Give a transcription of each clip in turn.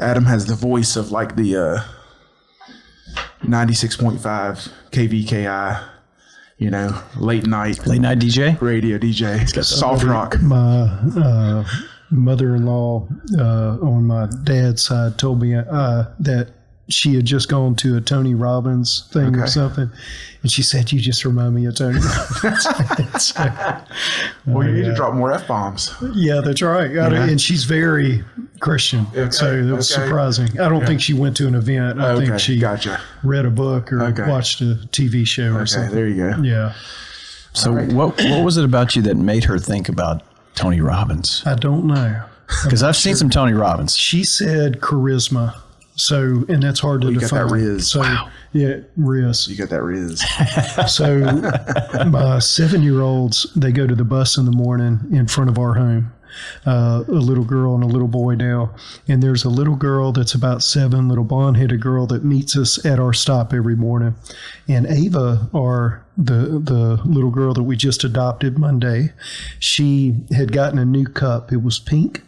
Adam has the voice of like the 96.5 KVKI, late night DJ, radio DJ. It's got soft rock. My mother-in-law on my dad's side told me that she had just gone to a Tony Robbins thing or something, and she said, "You just remind me of Tony Robbins." Well, you need to drop more F-bombs. Yeah, that's right. And she's very Christian, so that was surprising. I don't think she went to an event. I think she read a book or watched a TV show or something. There you go. Yeah. So what was it about you that made her think about Tony Robbins? I don't know. Because I've seen some Tony Robbins. She said charisma. So, and that's hard to define. You got that Riz. So, yeah, Riz. You got that Riz. So, my 7-year-olds, they go to the bus in the morning in front of our home. A little girl and a little boy now. And there's a little girl that's about 7, little blonde-headed girl that meets us at our stop every morning. And Ava, the little girl that we just adopted Monday, she had gotten a new cup. It was pink.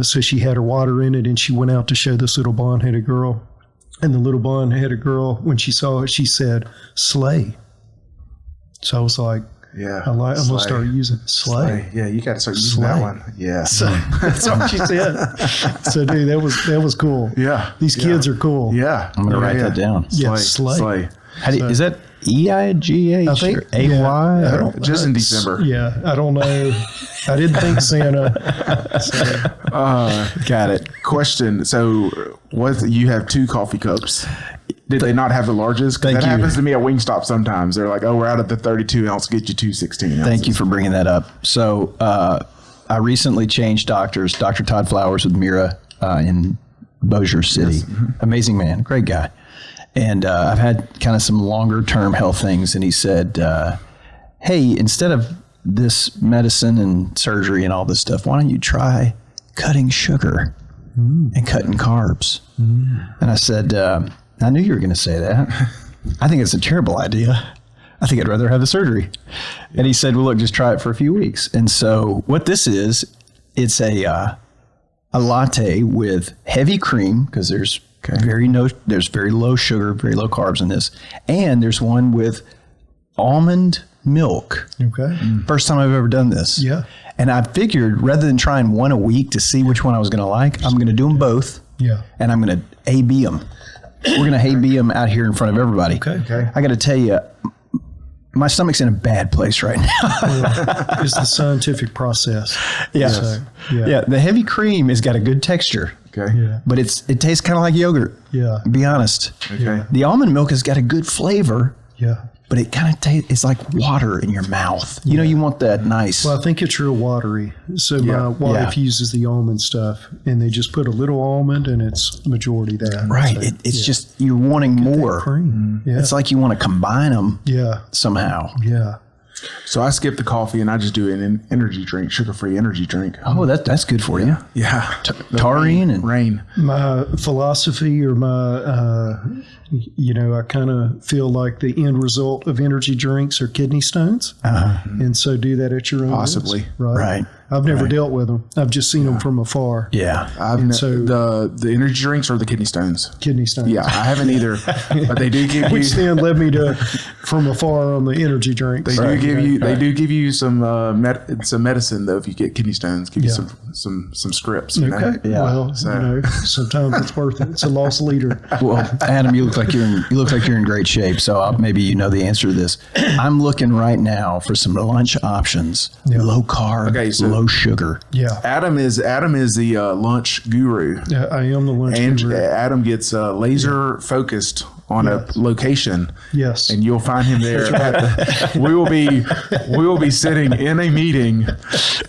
So she had her water in it, and she went out to show this little blonde-headed girl. And the little blonde-headed girl, when she saw it, she said, "Slay." So I was like, "Yeah, I'm going to start using slay." Yeah, you got to start using that one. Yeah, so, that's what she said. So, dude, that was cool. Yeah, these kids are cool. Yeah, I'm going to write that down. Yeah, slay. Is that EIGH? I think AY? Just in December. Yeah, I don't know. I didn't think Santa. Got it. Question. So, you have 2 coffee cups. Did they not have the largest? Because that happens to me at Wingstop sometimes. They're like, "Oh, we're out of the 32 ounce. Get you 2 16 ounces." Thank you for bringing that up. So, I recently changed doctors. Dr. Todd Flowers with Mira in Bossier City. Yes. Mm-hmm. Amazing man, great guy. And I've had kind of some longer term health things. And he said, "Hey, instead of this medicine and surgery and all this stuff, why don't you try cutting sugar and cutting carbs?" And I said, "I knew you were going to say that. I think it's a terrible idea. I think I'd rather have the surgery." And he said, "Well, look, just try it for a few weeks." And so what this is, it's a latte with heavy cream, because there's very low sugar, very low carbs in this. And there's one with almond milk. Okay. First time I've ever done this. Yeah. And I figured rather than trying one a week to see which one I was going to like, I'm going to do them both. Yeah. And I'm going to A-B them. We're going to A-B them out here in front of everybody. Okay. I got to tell you, my stomach's in a bad place right now. It's the scientific process. Yeah. So, yeah. The heavy cream has got a good texture. Okay. Yeah. But it tastes kind of like yogurt. Yeah. To be honest. Okay. The almond milk has got a good flavor. Yeah. But it kind of tastes, it's like water in your mouth. You know, you want that nice. Well, I think it's real watery. So my wife uses the almond stuff, and they just put a little almond, and it's majority that. Right. So, it's just, you're wanting more. Cream. Yeah. It's like you want to combine them somehow. Yeah. So I skip the coffee and I just do an energy drink, sugar-free energy drink. Oh, that's good for you. Yeah. Taurine and rain. My philosophy or my, I kind of feel like the end result of energy drinks are kidney stones. And so do that at your own Possibly. risk, right? I've never dealt with them. I've just seen them from afar. Yeah. The energy drinks or the kidney stones? Kidney stones. Yeah, I haven't either. But they do give you... Which then led me to from afar on the energy drinks. They do give you some medicine, though, if you get kidney stones. Give you some scripts. You know? Yeah. Well, sometimes it's worth it. It's a lost leader. Well, Adam, you look like you're in great shape. So maybe you know the answer to this. I'm looking right now for some lunch options. Low carb, low sugar. Yeah. Adam is the lunch guru. Yeah, I am the lunch guru. And Adam gets laser focused on a location. Yes. And you'll find him there. We will be sitting in a meeting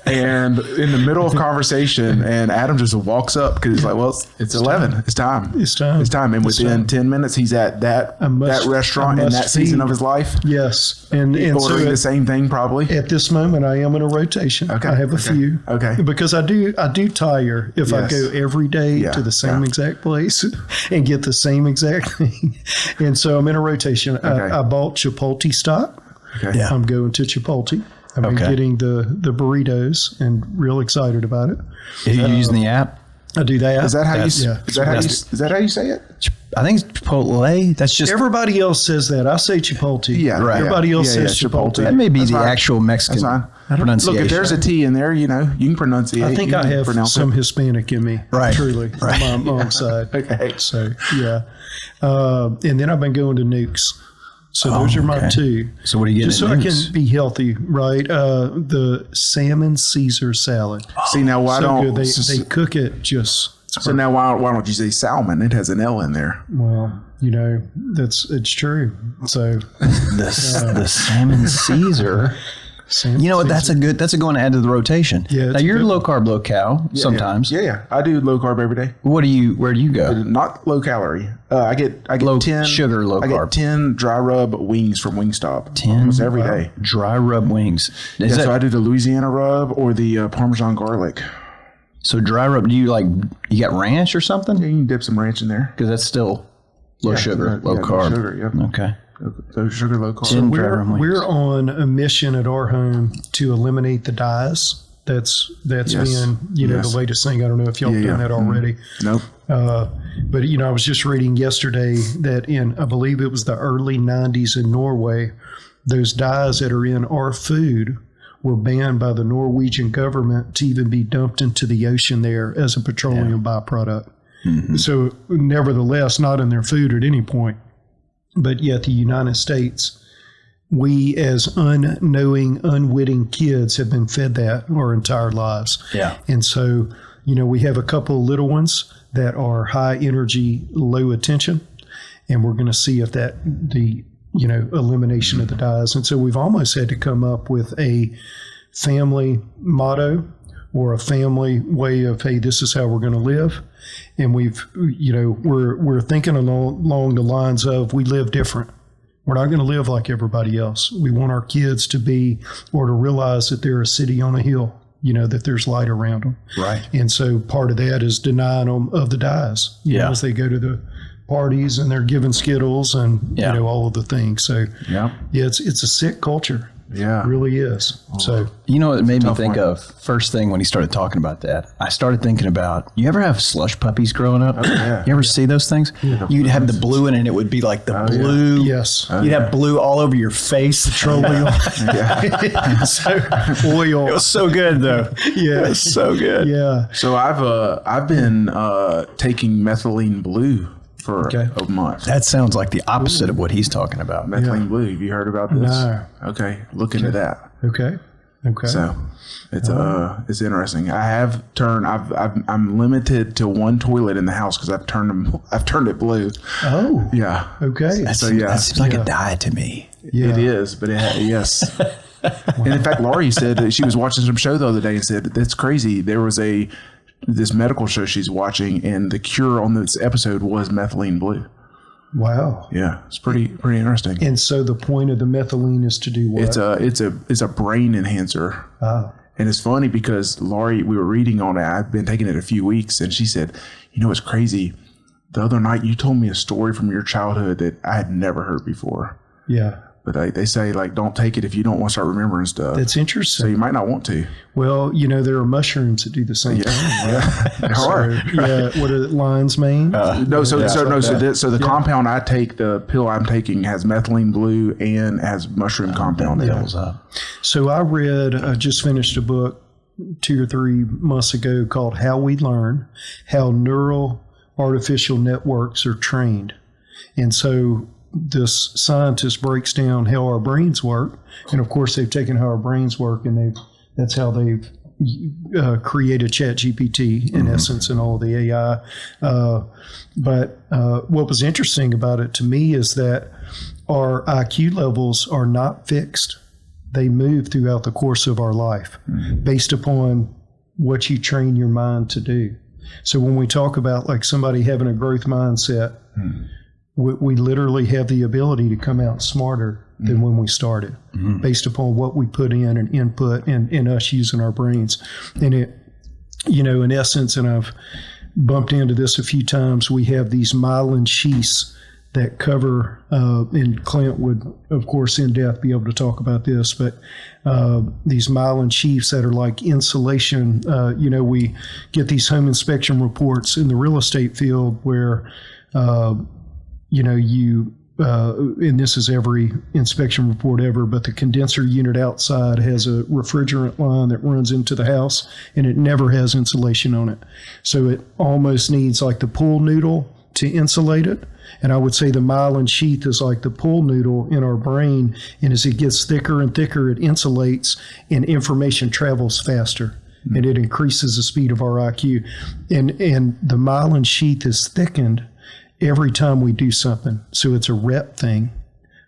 and in the middle of conversation, and Adam just walks up because he's like, well, it's 11. It's time. It's time. And within 10 minutes, he's at that restaurant in that season of his life. Yes. And ordering the same thing probably. At this moment, I am in a rotation. Okay. I have a few. Okay. Because I do tire if I go every day to the same exact place and get the same exact thing. And so I'm in a rotation. I bought Chipotle stock. Okay. Yeah. I'm going to Chipotle. I've been getting the burritos and real excited about it. Are you using the app? I do that. Is that how you? Yeah. Is that how you say it? I think it's Chipotle. That's just Everybody else says that. I say Chipotle. Yeah, right. Everybody else Yeah, says yeah, Chipotle. Chipotle. that may be That's the fine. actual Mexican That's fine. pronunciation. Look, if there's a T in there, you can pronunciate. I think you I can have pronounce some it. Hispanic in me, Right. truly, Right. on my mom's side. Okay. So, yeah. And then I've been going to Nukes. So those are my okay. two. So what do you get Just at so I Nukes? can be healthy, right? The salmon Caesar salad. See now, why So don't good. They cook it just. so now why don't you say salmon? It has an L in there. Well, it's true. So The salmon Caesar. salmon You know what? Caesar. That's a good one to add to the rotation. Yeah, Now it's a you're good low carb, low cal sometimes. Yeah. I do low carb every day. Where do you go? Not low calorie. I get Low 10 sugar, low I carb. get 10 dry rub wings from Wingstop. 10? almost every day. Dry rub wings. Is Yeah, that, so I do the Louisiana rub or the Parmesan garlic. so dry rub? Do you you got ranch or something? Yeah, you can dip some ranch in there. Because that's still low sugar, low yeah, carb. Low sugar, yeah. Okay. Low sugar, low carb. Ten dry rub wings. We're on a mission at our home to eliminate the dyes. That's Yes. been Yes. the latest thing. I don't know if y'all Yeah, done yeah. that already. Nope. But I was just reading yesterday that I believe it was the early 90s in Norway, those dyes that are in our food were banned by the Norwegian government to even be dumped into the ocean there as a petroleum byproduct. Mm-hmm. So nevertheless, not in their food at any point. But yet the United States, we as unknowing, unwitting kids have been fed that our entire lives. Yeah. And so, we have a couple of little ones that are high energy, low attention, and we're going to see if the elimination of the dyes. And so we've almost had to come up with a family motto or a family way of, hey, this is how we're going to live. And we're thinking along the lines of, we live different. We're not going to live like everybody else. We want our kids to realize that they're a city on a hill, that there's light around them. Right. And so part of that is denying them of the dyes, as they go to the parties and they're given Skittles and, all of the things. So Yeah. it's a sick culture. Yeah. It really is. So You know what it made me tough think one. of? First thing when he started talking about that, I started thinking about, you ever have slush puppies growing up? yeah. You ever see those things? You'd have the blue in it and it would be like the blue. yes, You'd have blue all over your face. Petroleum. oil. It was so good though. Yeah. It was so good. Yeah. So I've been taking methylene blue for Okay. a month. That sounds like the opposite of what he's talking about. Methylene blue. Have you heard about this? No. Okay. Look into that. Okay. So it's interesting. I'm limited to one toilet in the house because I've turned it blue. Oh. Yeah. Okay. That So, seems, yeah. that seems like a diet to me. Yeah. It is, but yes. And in fact, Laurie said that she was watching some show the other day and said, that's crazy. There was this medical show she's watching, and the cure on this episode was methylene blue. Wow. Yeah, it's pretty interesting. And so the point of the methylene is to do what? It's a brain enhancer. Ah. And it's funny because Laurie, we were reading on it. I've been taking it a few weeks, and she said, it's crazy. The other night you told me a story from your childhood that I had never heard before. Yeah. But they say, don't take it if you don't want to start remembering stuff. That's So interesting. you might not want to. Well, there are mushrooms that do the same thing. Yeah. There are. Yeah. What are it, lion's mane? So the compound I take, the pill I'm taking, has methylene blue and has mushroom compound in it. So I just finished a book 2 or 3 months ago called How We Learn, How Neural Artificial Networks Are Trained. And so this scientist breaks down how our brains work. And of course, they've taken how our brains work and that's how they've created ChatGPT in essence and all the AI. But what was interesting about it to me is that our IQ levels are not fixed. They move throughout the course of our life based upon what you train your mind to do. So when we talk about like somebody having a growth mindset, we literally have the ability to come out smarter than when we started based upon what we put in and input and us using our brains. And it, in essence, and I've bumped into this a few times, we have these myelin sheaths that cover, and Clint would, of course, in depth be able to talk about this, but these myelin sheaths that are like insulation. We get these home inspection reports in the real estate field where, and this is every inspection report ever, but the condenser unit outside has a refrigerant line that runs into the house, and it never has insulation on it. So it almost needs like the pool noodle to insulate it. And I would say the myelin sheath is like the pool noodle in our brain. And as it gets thicker and thicker, it insulates and information travels faster. And it increases the speed of our IQ. And the myelin sheath is thickened every time we do something. So it's a rep thing.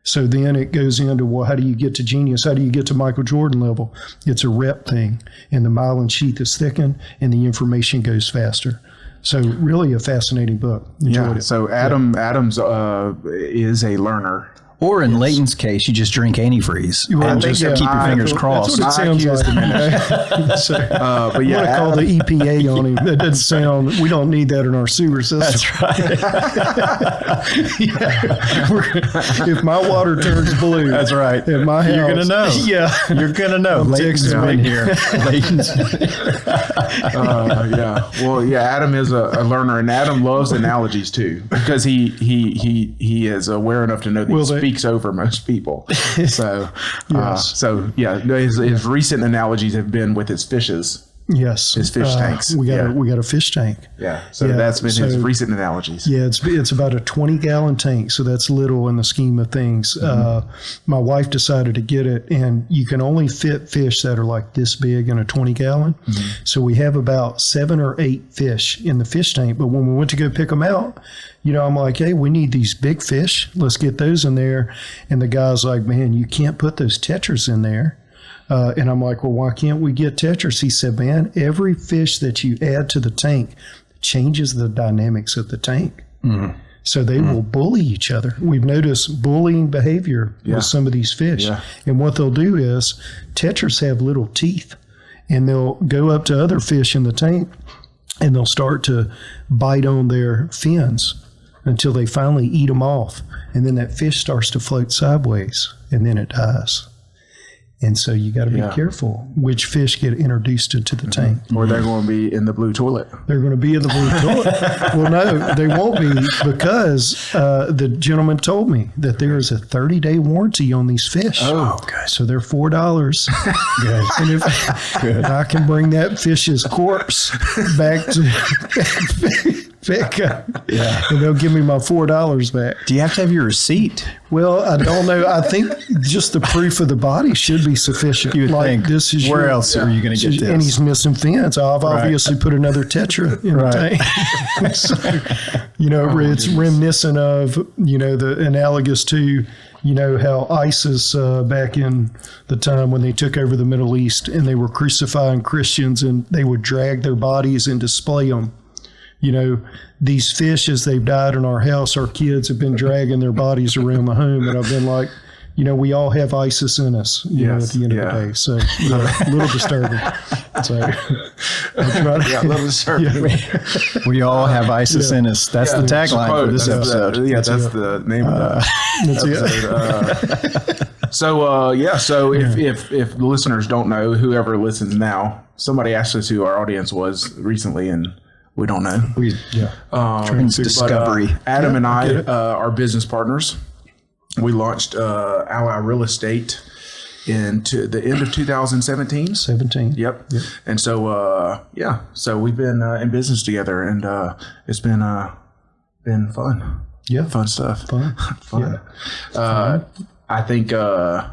So then it goes into, well, how do you get to genius? How do you get to Michael Jordan level? It's a rep thing. And the myelin sheath is thickened and the information goes faster. So really a fascinating book. Enjoyed it. So Adams is a learner. Or in Leighton's case, you just drink antifreeze and just keep your fingers crossed. That's what it sounds like. So, But yeah, I'm going to call the EPA on him. That doesn't sound, we don't need that in our sewer system. That's right. If my water turns blue. That's right. At my house. You're going to know. Yeah. You're going to know. Leighton's been here. Leighton's. Adam is a learner, and Adam loves analogies too, because he is aware enough to know that he speaks over most people. So, his recent analogies have been with his fishes. Yes, his fish tanks. We got a fish tank. Yeah, so that's been his recent analogies. Yeah, it's about a 20-gallon tank, so that's little in the scheme of things. My wife decided to get it, and you can only fit fish that are like this big in a 20-gallon. So we have about 7 or 8 fish in the fish tank. But when we went to go pick them out, I'm like, hey, we need these big fish. Let's get those in there. And the guy's like, man, you can't put those tetras in there. And I'm like, well, why can't we get tetras? He said, man, every fish that you add to the tank changes the dynamics of the tank. So they will bully each other. We've noticed bullying behavior with some of these fish. And what they'll do is tetras have little teeth, and they'll go up to other fish in the tank, and they'll start to bite on their fins until they finally eat them off. And then that fish starts to float sideways, and then it dies. And so you got to be careful which fish get introduced into the tank. Or they're going to be in the blue toilet. They're going to be in the blue toilet. Well, no, they won't be, because the gentleman told me that there is a 30-day warranty on these fish. Oh, good. So they're $4. Good. And if I can bring that fish's corpse back to and they'll give me my $4 back. Do you have to have your receipt? Well, I don't know. I think just the proof of the body should be sufficient. You would think. This is where else are you going to get this? And he's missing fins. I've obviously put another tetra in the tank. So, it's reminiscent of, the analogous to, how ISIS back in the time when they took over the Middle East and they were crucifying Christians, and they would drag their bodies and display them. These fish, as they've died in our house, our kids have been dragging their bodies around the home. And I've been like, we all have ISIS in us, at the end of the day. So, a little disturbing. So, a little disturbing. We all have ISIS in us. That's the tagline for this episode. That's the name of the episode. So if the listeners don't know, whoever listens now, somebody asked us who our audience was recently, and we don't know. Discovery. Adam and I are business partners. We launched Ally Real Estate into the end of 2017. 17. Yep. And so, so we've been in business together, and it's been fun. Yeah. Fun stuff. Fun. Yeah. I think, I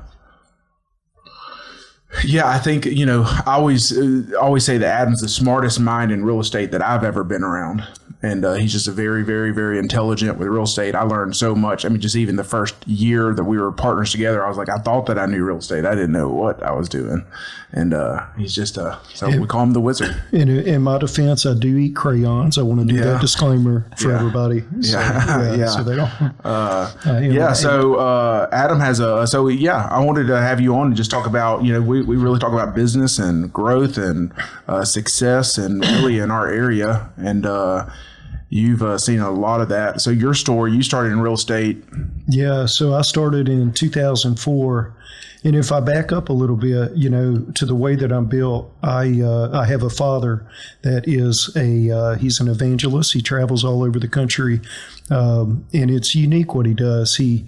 always say that Adam's the smartest mind in real estate that I've ever been around. And he's just a very, very, very intelligent with real estate. I learned so much. I mean, just even the first year that we were partners together, I was like, I thought that I knew real estate. I didn't know what I was doing. And he's just, so we call him the wizard. In my defense, I do eat crayons. I want to do that disclaimer for everybody. So, so they don't. So Adam has I wanted to have you on and just talk about, we really talk about business and growth and success and really in our area. And You've seen a lot of that. So your story, you started in real estate. Yeah, so I started in 2004. And if I back up a little bit, to the way that I'm built, I have a father that is he's an evangelist. He travels all over the country, and it's unique what he does. He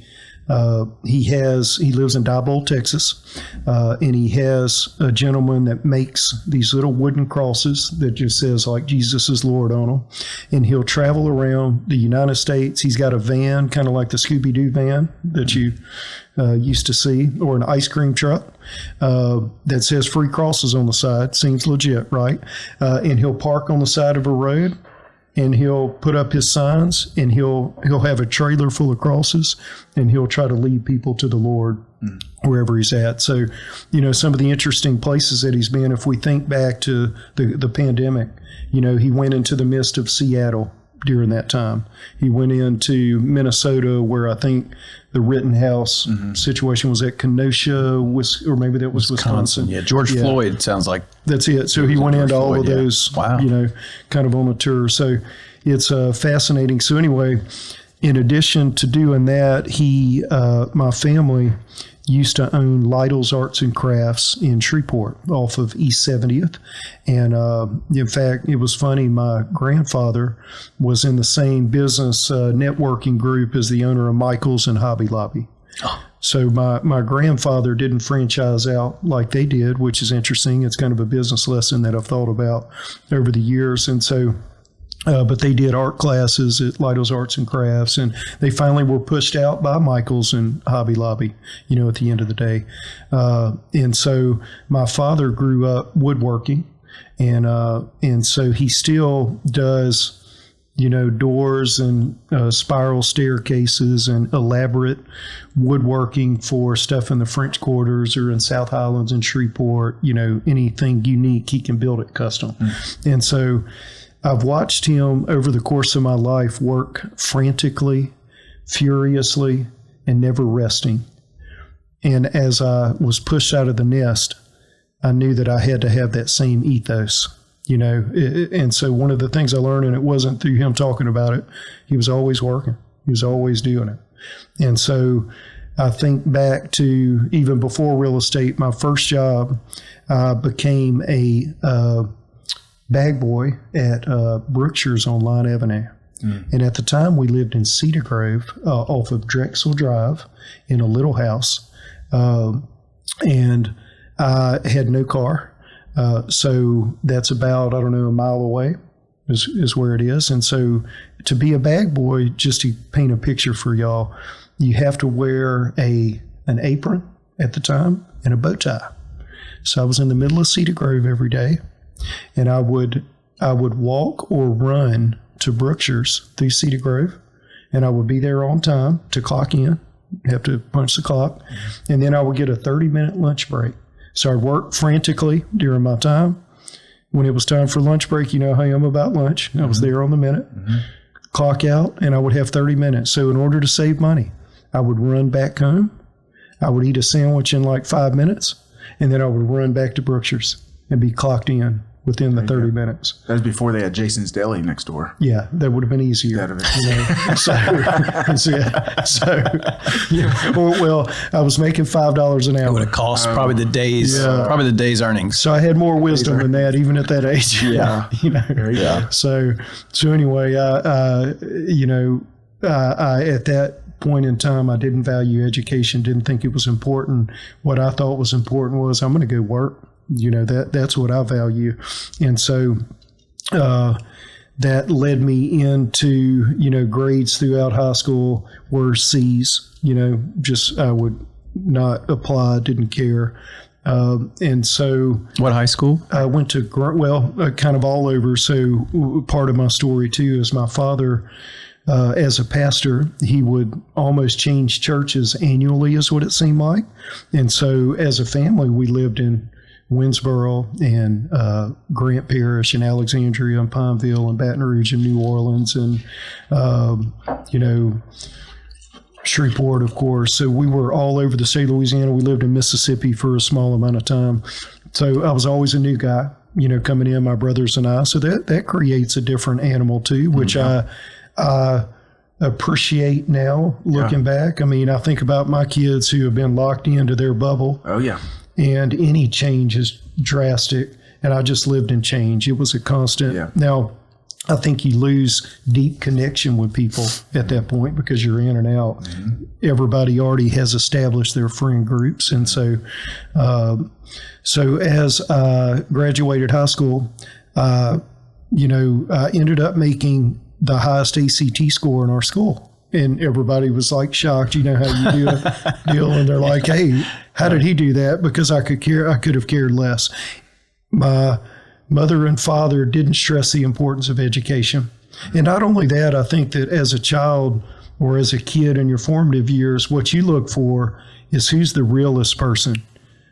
lives in Diboll, Texas, and he has a gentleman that makes these little wooden crosses that just says like Jesus is Lord on them, and he'll travel around the United States. He's got a van, kind of like the Scooby-Doo van that you used to see, or an ice cream truck that says free crosses on the side. Seems legit, right? And he'll park on the side of a road, and he'll put up his signs, and he'll have a trailer full of crosses, and he'll try to lead people to the Lord wherever he's at. So, some of the interesting places that he's been, if we think back to the pandemic, he went into the midst of Seattle during that time. He went into Minnesota, where I think the Rittenhouse situation was at Kenosha, or maybe that was Wisconsin. Yeah, George Floyd sounds like. That's it. So he went into all of those, kind of on a tour. So it's fascinating. So anyway, in addition to doing that, my family used to own Lytle's Arts and Crafts in Shreveport off of East 70th. And in fact, it was funny, my grandfather was in the same business networking group as the owner of Michael's and Hobby Lobby. Oh. So my grandfather didn't franchise out like they did, which is interesting. It's kind of a business lesson that I've thought about over the years. And so but they did art classes at Lytle's Arts and Crafts, and they finally were pushed out by Michael's and Hobby Lobby, at the end of the day. And so my father grew up woodworking, and so he still does, doors and spiral staircases and elaborate woodworking for stuff in the French Quarters or in South Highlands and Shreveport. Anything unique, he can build it custom. And so I've watched him over the course of my life work frantically, furiously, and never resting. And as I was pushed out of the nest, I knew that I had to have that same ethos, And so one of the things I learned, and it wasn't through him talking about it, he was always working. He was always doing it. And so I think back to even before real estate, my first job, I became a bag boy at Brookshire's on Line Avenue. And at the time, we lived in Cedar Grove off of Drexel Drive in a little house. And I had no car. So that's about, a mile away is where it is. And so to be a bag boy, just to paint a picture for y'all, you have to wear an apron at the time and a bow tie. So I was in the middle of Cedar Grove every day. And I would walk or run to Brookshire's through Cedar Grove, and I would be there on time to clock in, have to punch the clock, and then I would get a 30-minute lunch break. So I'd work frantically during my time. When it was time for lunch break, you know how I am about lunch. I was there on the minute, clock out, and I would have 30 minutes. So in order to save money, I would run back home. I would eat a sandwich in like 5 minutes, and then I would run back to Brookshire's and be clocked in within the 30 minutes. That was before they had Jason's Deli next door. Yeah, that would have been easier. Well, I was making $5 an hour. It would have cost probably the day's earnings. So I had more wisdom than that, even at that age. Yeah. So anyway, I at that point in time, I didn't value education, didn't think it was important. What I thought was important was I'm going to go work. That's what I value. And so that led me into, grades throughout high school were C's, just I would not apply, didn't care. And so. What high school? I went to, kind of all over. So part of my story too is my father, as a pastor, he would almost change churches annually is what it seemed like. And so as a family, we lived in Winsboro and Grant Parish and Alexandria and Pineville and Baton Rouge and New Orleans and, Shreveport, of course. So we were all over the state of Louisiana. We lived in Mississippi for a small amount of time. So I was always a new guy. coming in, my brothers and I. So that creates a different animal too, which I appreciate now looking back. I mean, I think about my kids who have been locked into their bubble. Oh, yeah. And any change is drastic. And I just lived in change. It was a constant. Yeah. Now, I think you lose deep connection with people at that point because you're in and out. Mm-hmm. Everybody already has established their friend groups. And so as I graduated high school, I ended up making the highest ACT score in our school. And everybody was like shocked, how you do a deal. And they're like, hey, how did he do that? Because I could have cared less. My mother and father didn't stress the importance of education. And not only that, I think that as a child or as a kid in your formative years, what you look for is who's the realest person.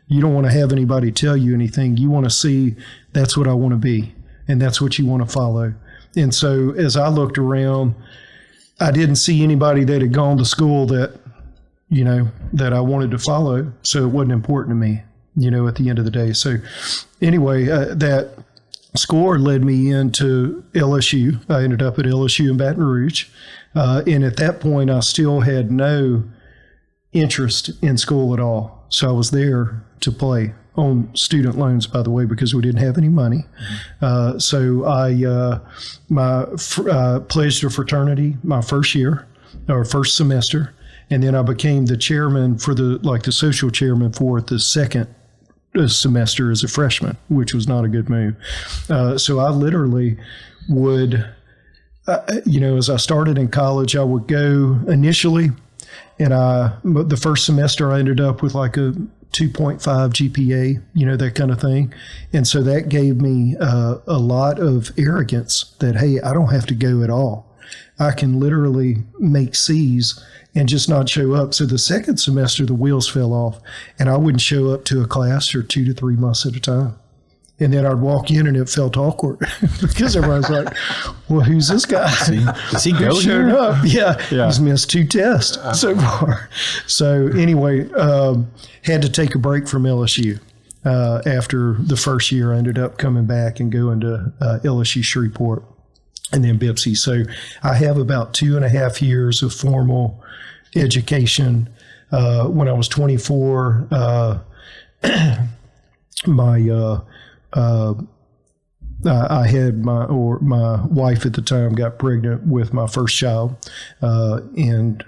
You don't want to have anybody tell you anything. You want to see that's what I want to be, and that's what you want to follow. And so as I looked around, I didn't see anybody that had gone to school that, that I wanted to follow. So it wasn't important to me, at the end of the day. So anyway, that score led me into LSU. I ended up at LSU in Baton Rouge. And at that point, I still had no interest in school at all. So I was there to play on student loans, by the way, because we didn't have any money. So I pledged a fraternity my first year or first semester. And then I became the chairman for the social chairman for the second semester as a freshman, which was not a good move. So I literally would, as I started in college, I would go initially, and the first semester I ended up with like a 2.5 GPA, that kind of thing. And so that gave me a lot of arrogance that, hey, I don't have to go at all. I can literally make C's and just not show up. So the second semester, the wheels fell off, and I wouldn't show up to a class for 2 to 3 months at a time. And then I'd walk in and it felt awkward because everyone's like, well, who's this guy? Does he go showed up? Yeah. He's missed 2 tests so far. So anyway, had to take a break from LSU. After the first year, I ended up coming back and going to LSU Shreveport and then Bipsy. So I have about 2.5 years of formal education. When I was 24, I had my wife at the time got pregnant with my first child, and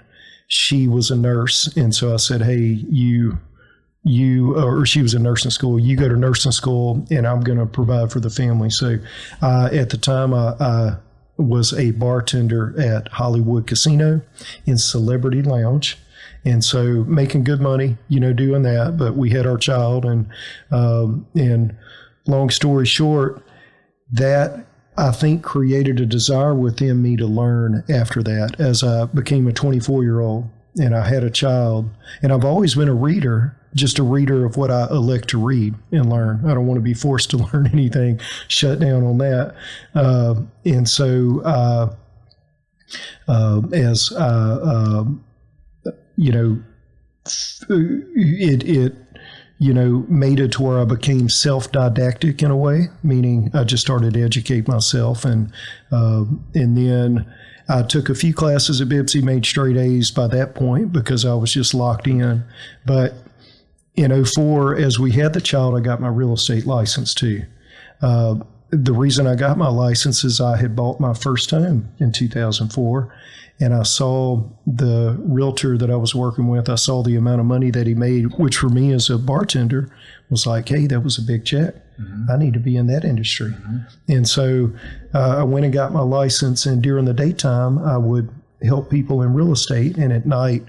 she was a nurse. And so I said, hey, or she was in nursing school, you go to nursing school and I'm going to provide for the family. So at the time I was a bartender at Hollywood Casino in Celebrity Lounge. And so making good money, doing that, but we had our child, and long story short, that I think created a desire within me to learn after that as I became a 24-year-old and I had a child. And I've always been a reader, just a reader of what I elect to read and learn. I don't want to be forced to learn anything, shut down on that. And so as it made it to where I became self-didactic in a way, meaning I just started to educate myself. And then I took a few classes at Bipsy, made straight A's by that point because I was just locked in. But in 2004, as we had the child, I got my real estate license too. The reason I got my license is I had bought my first home in 2004. And I saw the realtor that I was working with, I saw the amount of money that he made, which for me as a bartender was like, hey, that was a big check. Mm-hmm. I need to be in that industry. Mm-hmm. And so I went and got my license. And during the daytime, I would help people in real estate. And at night,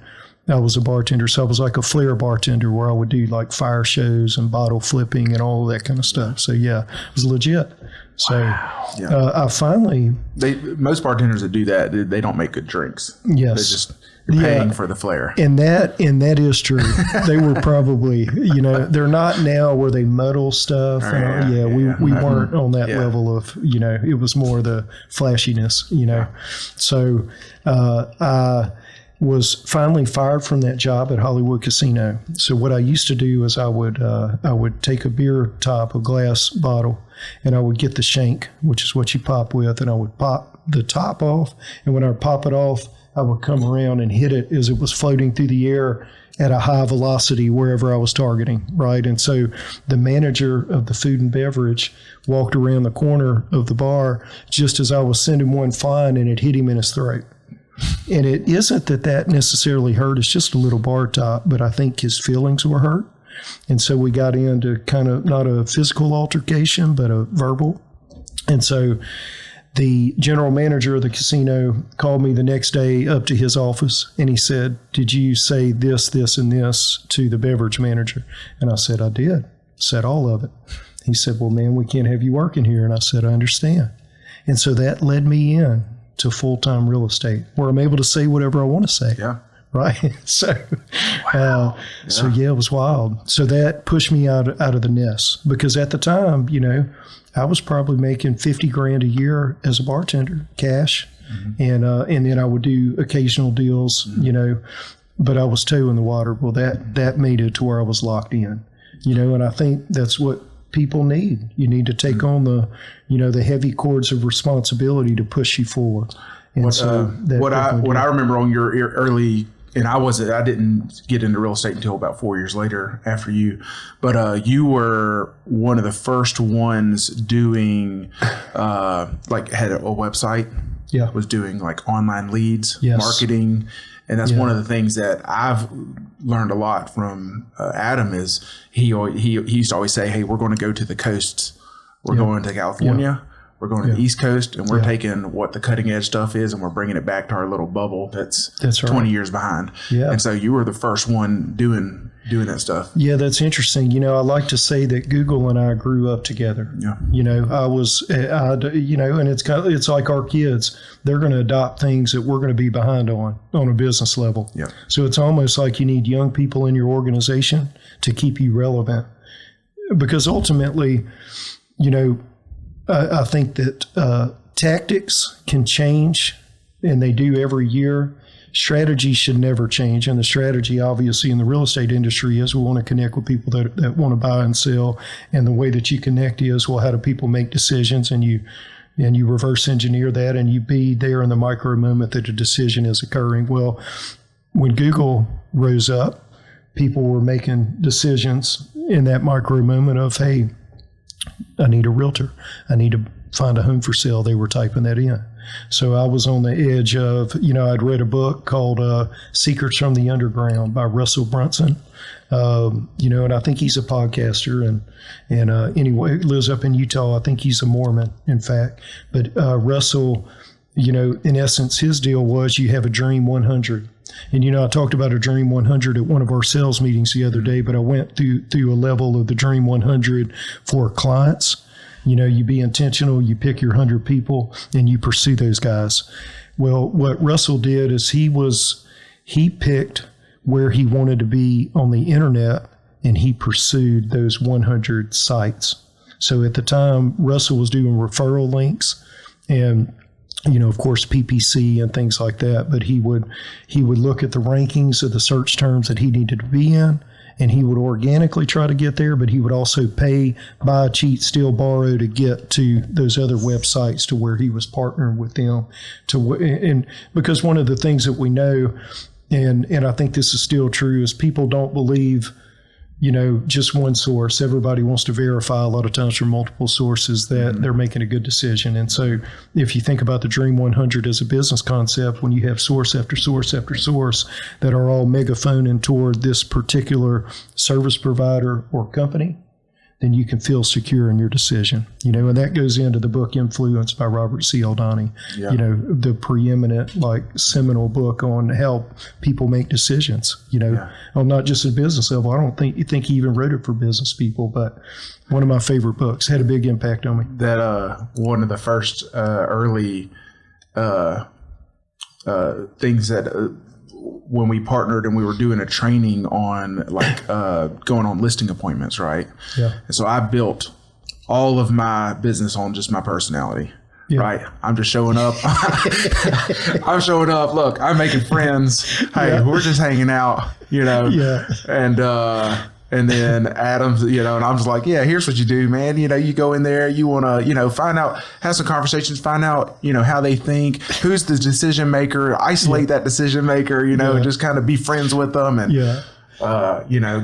I was a bartender. So I was like a flair bartender where I would do like fire shows and bottle flipping and all of that kind of stuff. So yeah, it was legit. So I finally... most bartenders that do that, they don't make good drinks. Yes. You're paying for the flair. And that is true. They were probably, they're not now where they muddle stuff. We weren't on that level of, it was more the flashiness, So I was finally fired from that job at Hollywood Casino. So what I used to do is I would take a beer top, a glass bottle, and I would get the shank, which is what you pop with, and I would pop the top off. And when I would pop it off, I would come around and hit it as it was floating through the air at a high velocity wherever I was targeting, right? And so the manager of the food and beverage walked around the corner of the bar just as I was sending one flying, and it hit him in his throat. And it isn't that necessarily hurt. It's just a little bar top, but I think his feelings were hurt. And so we got into kind of not a physical altercation, but a verbal. And so the general manager of the casino called me the next day up to his office, and he said, "Did you say this, this, and this to the beverage manager?" And I said, "I did. Said all of it." He said, "Well, man, we can't have you working here." And I said, "I understand." And so that led me in to full-time real estate, where I'm able to say whatever I want to say. Yeah. Right. So, Wow. So yeah, it was wild. So that pushed me out of the nest, because at the time, I was probably making $50,000 a year as a bartender, cash. Mm-hmm. And then I would do occasional deals, but I was toe in the water. Well, that made it to where I was locked in, and I think that's what people need. You need to take on the heavy cords of responsibility to push you forward. And what I remember on your early, and I didn't get into real estate until about 4 years later after you, but you were one of the first ones doing, had a website. Yeah. Was doing like online leads, yes. marketing. And that's one of the things that I've learned a lot from Adam is he used to always say, "Hey, we're going to go to the coasts. We're going to California. We're going to the East Coast, and we're taking what the cutting edge stuff is, and we're bringing it back to our little bubble that's right. 20 years behind." Yeah. And so you were the first one doing that stuff. Yeah, that's interesting. I like to say that Google and I grew up together. Yeah. And it's like our kids. They're going to adopt things that we're going to be behind on a business level. Yeah. So it's almost like you need young people in your organization to keep you relevant, because ultimately, I think that tactics can change, and they do every year. Strategy should never change. And the strategy, obviously, in the real estate industry is we want to connect with people that want to buy and sell. And the way that you connect is, well, how do people make decisions? And you reverse engineer that, and you be there in the micro moment that a decision is occurring. Well, when Google rose up, people were making decisions in that micro moment of, hey, I need a realtor. I need to find a home for sale. They were typing that in. So I was on the edge of, I'd read a book called Secrets from the Underground by Russell Brunson. And I think he's a podcaster and anyway, lives up in Utah. I think he's a Mormon, in fact. But Russell, in essence, his deal was you have a Dream 100. And, I talked about a Dream 100 at one of our sales meetings the other day, but I went through a level of the Dream 100 for clients. You be intentional, you pick your 100 people, and you pursue those guys. Well, what Russell did is he picked where he wanted to be on the internet, and he pursued those 100 sites. So at the time, Russell was doing referral links and, of course, PPC and things like that. But he would look at the rankings of the search terms that he needed to be in, and he would organically try to get there, but he would also pay, buy, cheat, steal, borrow to get to those other websites to where he was partnering with them. And because one of the things that we know, and I think this is still true, is people don't believe, just one source. Everybody wants to verify a lot of times from multiple sources that they're making a good decision. And so if you think about the Dream 100 as a business concept, when you have source after source after source that are all megaphoning toward this particular service provider or company, then you can feel secure in your decision. And that goes into the book Influence by Robert Cialdini, the preeminent, seminal book on how people make decisions, on not just a business level. I don't think he even wrote it for business people, but one of my favorite books, had a big impact on me. That one of the first early things that when we partnered and we were doing a training on going on listing appointments, right? Yeah. And so I built all of my business on just my personality. right? I'm just showing up. I'm showing up. Look, I'm making friends. Hey, we're just hanging out, and then Adam's, and I'm just like, yeah, here's what you do, man. You go in there, you want to, find out, have some conversations, find out, how they think, who's the decision maker, isolate that decision maker, and just kind of be friends with them and,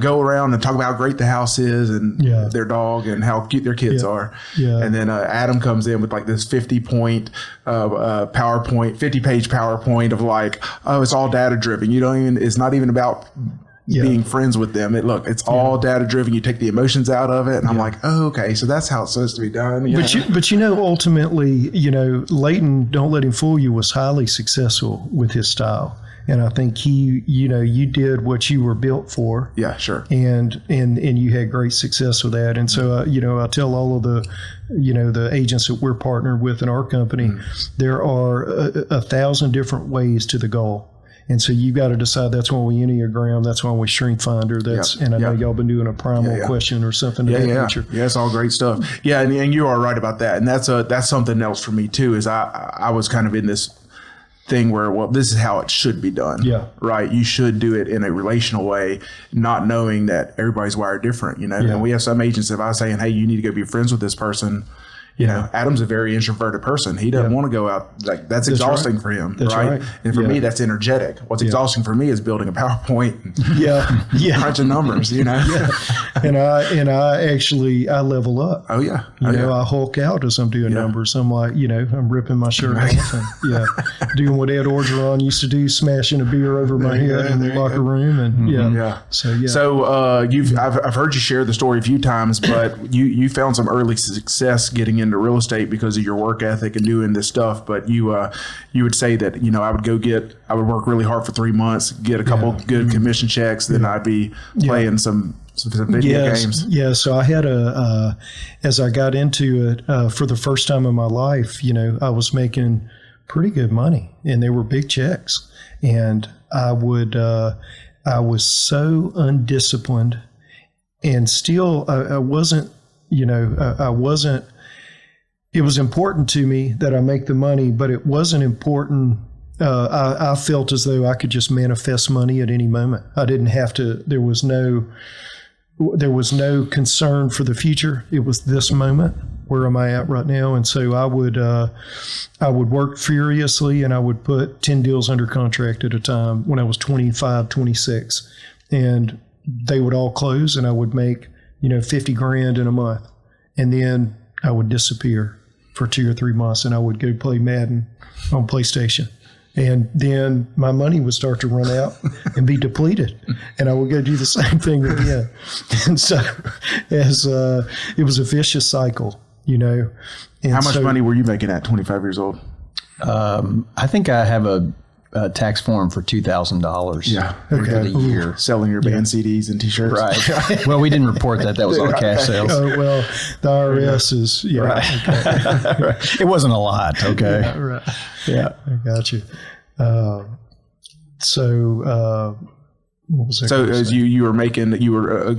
go around and talk about how great the house is and their dog and how cute their kids are. Yeah. And then Adam comes in with like this 50-point PowerPoint, 50-page PowerPoint of like, oh, it's all data driven. It's not even about being friends with them. It's all data driven. You take the emotions out of it. And I'm like, oh, okay. So that's how it's supposed to be done. But ultimately, Leighton, don't let him fool you, was highly successful with his style. And I think you did what you were built for. Yeah, sure. And you had great success with that. And so, I tell all of the agents that we're partnered with in our company, there are 1,000 different ways to the goal. And so you got to decide. That's why we Enneagram. That's why we Strength Finder. And I know y'all been doing a primal question or something of that nature. Yeah, it's all great stuff. Yeah, and you are right about that. And that's something else for me too. Is I was kind of in this thing where, well, this is how it should be done. Yeah. Right. You should do it in a relational way, not knowing that everybody's wired different. And we have some agents. If I was saying, hey, you need to go be friends with this person. Adam's a very introverted person. He doesn't want to go out. Like that's exhausting for him, right? And for me, that's energetic. What's exhausting for me is building a PowerPoint. And crunching numbers. And I actually level up. Oh yeah. I Hulk out as I'm doing numbers. I'm like, I'm ripping my shirt off and doing what Ed Orgeron used to do, smashing a beer over my head in the locker room, and So I've heard you share the story a few times, but you found some early success getting into real estate because of your work ethic and doing this stuff. But you would say that, I would work really hard for 3 months, get a couple good commission checks, then I'd be playing some video games. Yeah. So I had as I got into it, for the first time in my life, I was making pretty good money and they were big checks. And I was so undisciplined and still I wasn't, it was important to me that I make the money, but it wasn't important. I felt as though I could just manifest money at any moment. I didn't have to, there was no concern for the future. It was this moment. Where am I at right now? And so I would work furiously and I would put 10 deals under contract at a time when I was 25, 26, and they would all close and I would make, $50,000 in a month. And then I would disappear for 2 or 3 months and I would go play Madden on PlayStation. And then my money would start to run out and be depleted. And I would go do the same thing again. And so it was a vicious cycle, And how much money were you making at 25 years old? I think I have a tax form for $2,000 for the year. Selling your band CDs and T-shirts. Right. Well, we didn't report that. That was all cash sales. Oh, well, the IRS is, right. Okay. Right. It wasn't a lot. Okay. Yeah, right. Yeah. I got you. What was that? So as you were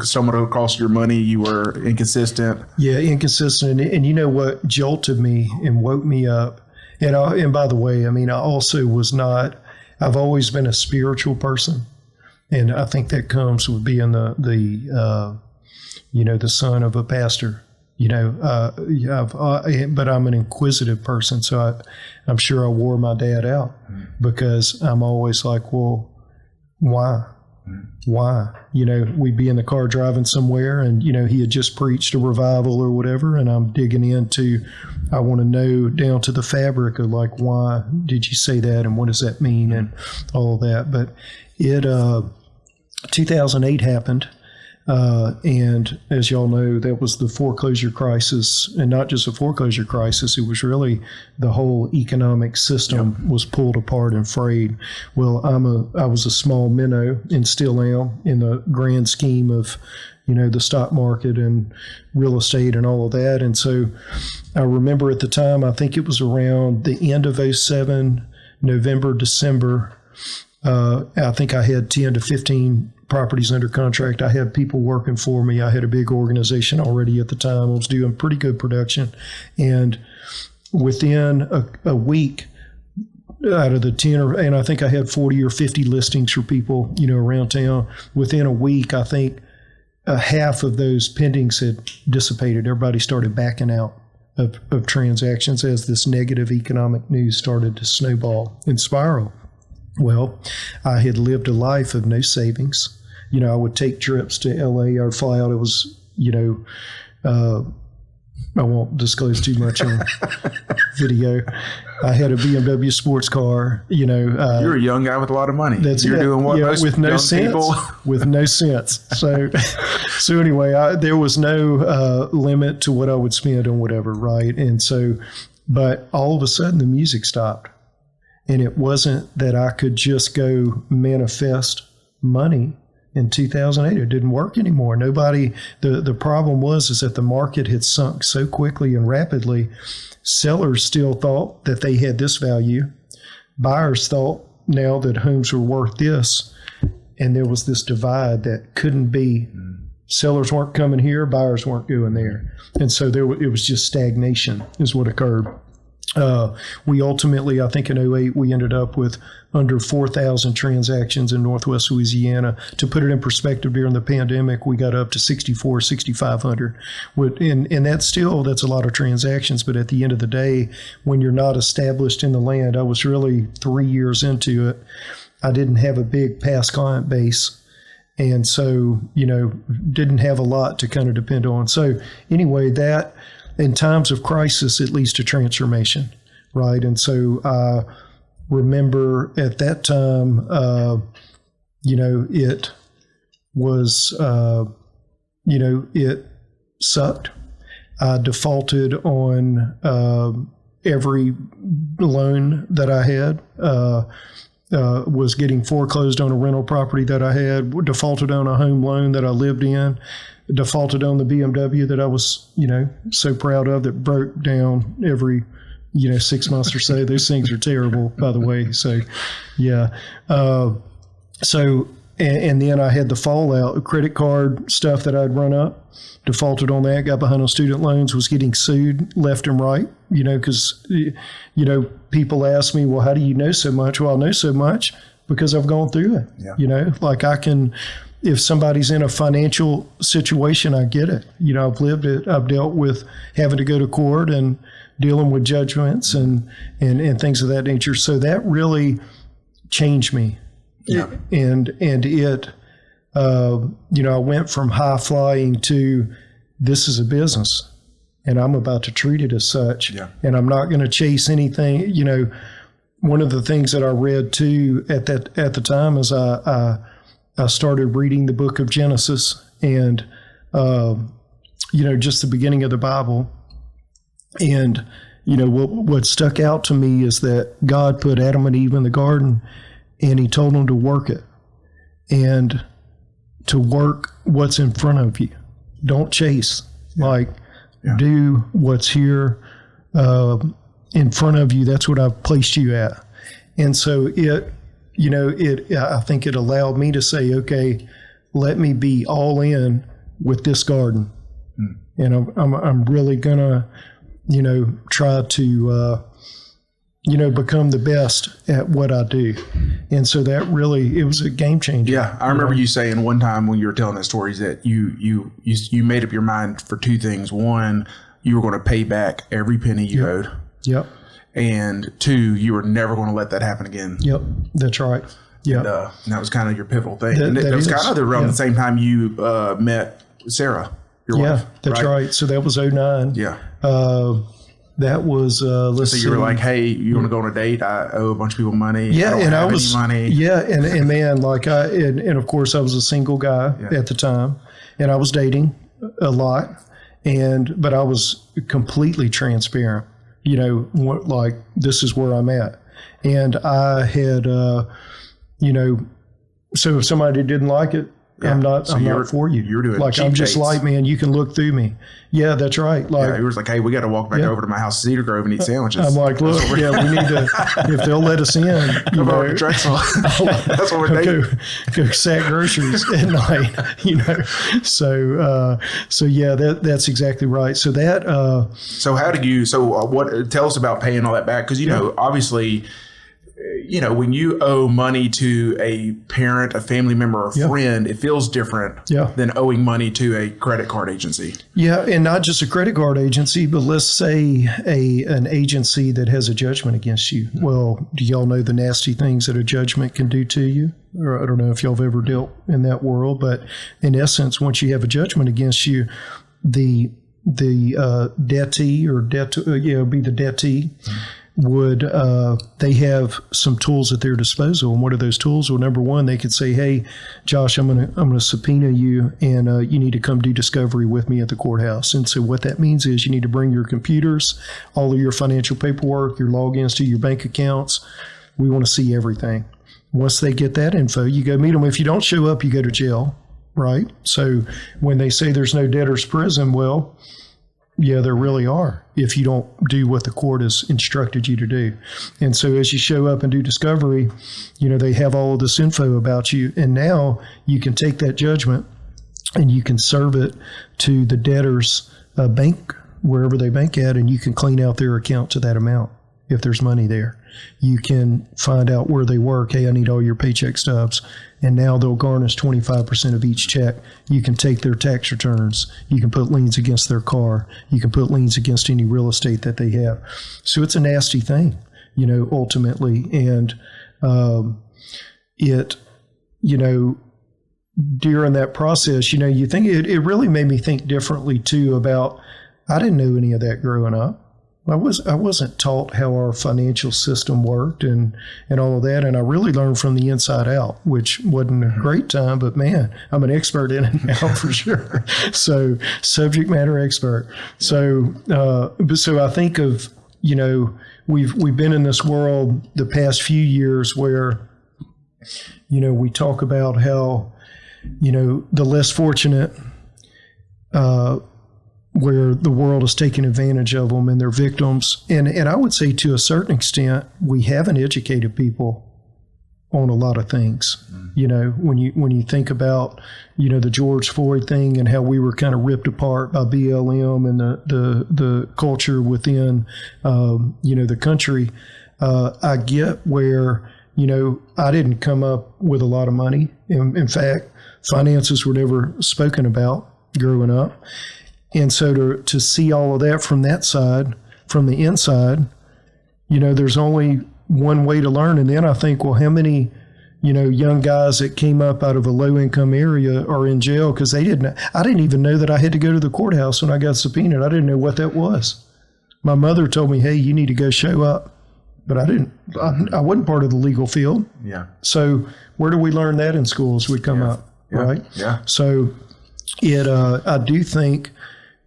stumbled across your money, you were inconsistent. Yeah, inconsistent. And you know what jolted me and woke me up? And by the way, I also was not, I've always been a spiritual person. And I think that comes with being the son of a pastor, but I'm an inquisitive person. So I'm sure I wore my dad out because I'm always like, well, why? Why? We'd be in the car driving somewhere and, he had just preached a revival or whatever. And I'm digging into, I want to know down to the fabric of like, why did you say that? And what does that mean? And all of that. But 2008 happened. And as y'all know, that was the foreclosure crisis, and not just a foreclosure crisis. It was really the whole economic system was pulled apart and frayed. Well, I was a small minnow and still am in the grand scheme of, the stock market and real estate and all of that. And so I remember at the time, I think it was around the end of 2007, November, December. I think I had 10 to 15 properties under contract. I had people working for me. I had a big organization already at the time. I was doing pretty good production. And within a week, out of the 10, and I think I had 40 or 50 listings for people, around town. Within a week, I think half of those pendings had dissipated. Everybody started backing out of transactions as this negative economic news started to snowball and spiral. Well, I had lived a life of no savings. I would take trips to LA. I would fly out. It was, I won't disclose too much on video. I had a BMW sports car. You're a young guy with a lot of money. You're doing what most with no young sense. people. With no sense. So anyway, there was no limit to what I would spend on whatever, right? And so, but all of a sudden the music stopped, and it wasn't that I could just go manifest money. In 2008, it didn't work anymore. The problem is that the market had sunk so quickly and rapidly. Sellers still thought that they had this value. Buyers thought now that homes were worth this. And there was this divide that couldn't be. Sellers weren't coming here, buyers weren't going there. And so it was just stagnation is what occurred. We ultimately, I think in 2008, we ended up with under 4,000 transactions in Northwest Louisiana. To put it in perspective, during the pandemic, we got up to 6,500. And that's a lot of transactions. But at the end of the day, when you're not established in the land, I was really 3 years into it. I didn't have a big past client base. And so, didn't have a lot to kind of depend on. So anyway, that in times of crisis, it leads to transformation, right? And so I remember at that time, it was, it sucked. I defaulted on every loan that I had. Was getting foreclosed on a rental property that I had, defaulted on a home loan that I lived in, defaulted on the BMW that I was, so proud of, that broke down every, 6 months or so. Those things are terrible, by the way. So, yeah. And then I had the fallout, credit card stuff that I'd run up, defaulted on that, got behind on student loans, was getting sued left and right, because, people ask me, well, how do you know so much? Well, I know so much because I've gone through it. Yeah. Like I can, if somebody's in a financial situation, I get it. I've lived it. I've dealt with having to go to court and dealing with judgments and things of that nature. So that really changed me. Yeah. And it, I went from high flying to this is a business and I'm about to treat it as such. Yeah. And I'm not going to chase anything. One of the things that I read too at the time is I started reading the book of Genesis and, just the beginning of the Bible. And, what stuck out to me is that God put Adam and Eve in the garden and he told them to work it and to work what's in front of you. Don't chase. Do what's here in front of you. That's what I've placed you at. And so I think it allowed me to say, okay, let me be all in with this garden. And I'm really gonna, try to, become the best at what I do. And so that really, it was a game changer. Yeah. I remember you saying one time when you were telling the stories that you made up your mind for two things. One, you were going to pay back every penny you owed. Yep. And two, you were never going to let that happen again. Yep. That's right. Yeah. And that was kind of your pivotal thing. That was kind of around the same time you met Sarah, your wife. Yeah, that's right. So that was 2009. Yeah. That was, so you were like, hey, you want to go on a date? I owe a bunch of people money. Yeah. I was money. Yeah. And man, and of course I was a single guy at the time and I was dating a lot but I was completely transparent, this is where I'm at. And I had, so if somebody didn't like it, I'm not for you. You're doing like, cheap I'm just dates. light, man. You can look through me. Yeah, that's right. Like, he was like, hey, we got to walk back over to my house, Cedar Grove, and eat sandwiches. I'm like, look, we need to, if they'll let us in, you know, that's what we're doing. Go sack groceries at night, you know. So yeah, that's exactly right. So that. So how did you? So what? Tell us about paying all that back, because you know, obviously, you know, when you owe money to a parent, a family member, or a friend, it feels different than owing money to a credit card agency. Yeah, and not just a credit card agency, but let's say an agency that has a judgment against you. Well, do y'all know the nasty things that a judgment can do to you? Or I don't know if y'all have ever dealt in that world, but in essence, once you have a judgment against you, the dettee or be the dettee. Would they have some tools at their disposal? And what are those tools? Well, number one, they could say, "Hey, Josh, I'm gonna subpoena you, and you need to come do discovery with me at the courthouse." And so what that means is you need to bring your computers, all of your financial paperwork, your logins to your bank accounts. We want to see everything. Once they get that info, you go meet them. If you don't show up, you go to jail, right? So when they say there's no debtor's prison, well, yeah, there really are, if you don't do what the court has instructed you to do. And so as you show up and do discovery, you know, they have all of this info about you. And now you can take that judgment and you can serve it to the debtor's bank, wherever they bank at, and you can clean out their account to that amount if there's money there. You can find out where they work. Hey, I need all your paycheck stubs. And now they'll garnish 25% of each check. You can take their tax returns. You can put liens against their car. You can put liens against any real estate that they have. So it's a nasty thing, you know, ultimately. And it, you know, during that process, you know, you think it really made me think differently too about, I didn't know any of that growing up. I wasn't taught how our financial system worked and all of that. And I really learned from the inside out, which wasn't a great time, but man, I'm an expert in it now for sure. So subject matter expert. So I think of, you know, we've been in this world the past few years where, you know, we talk about how, you know, the less fortunate, where the world is taking advantage of them and they're victims. And I would say to a certain extent, we haven't educated people on a lot of things. You know, when you think about, you know, the George Floyd thing and how we were kind of ripped apart by BLM and the culture within, you know, the country, I get where, you know, I didn't come up with a lot of money. In fact, finances were never spoken about growing up. And so to see all of that from that side, from the inside, you know, there's only one way to learn. And then I think, well, how many, you know, young guys that came up out of a low income area are in jail because I didn't even know that I had to go to the courthouse when I got subpoenaed. I didn't know what that was. My mother told me, hey, you need to go show up. But I wasn't part of the legal field. Yeah. So where do we learn that in schools? We come up, right? Yeah. So I do think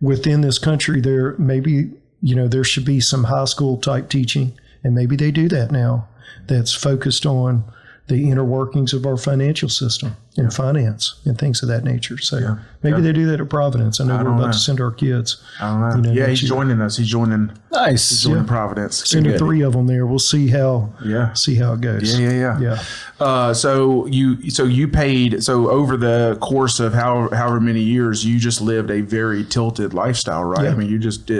within this country, there maybe, you know, there should be some high school type teaching, and maybe they do that now, that's focused on the inner workings of our financial system and finance and things of that nature. So maybe they do that at Providence. I know we're about to send our kids. I don't know. You know, he's joining us. He's joining. Nice. He's joining Providence. Sending 3 of them there. We'll see how it goes. Yeah. So you paid, so over the course of however many years, you just lived a very tilted lifestyle, right? I mean, you just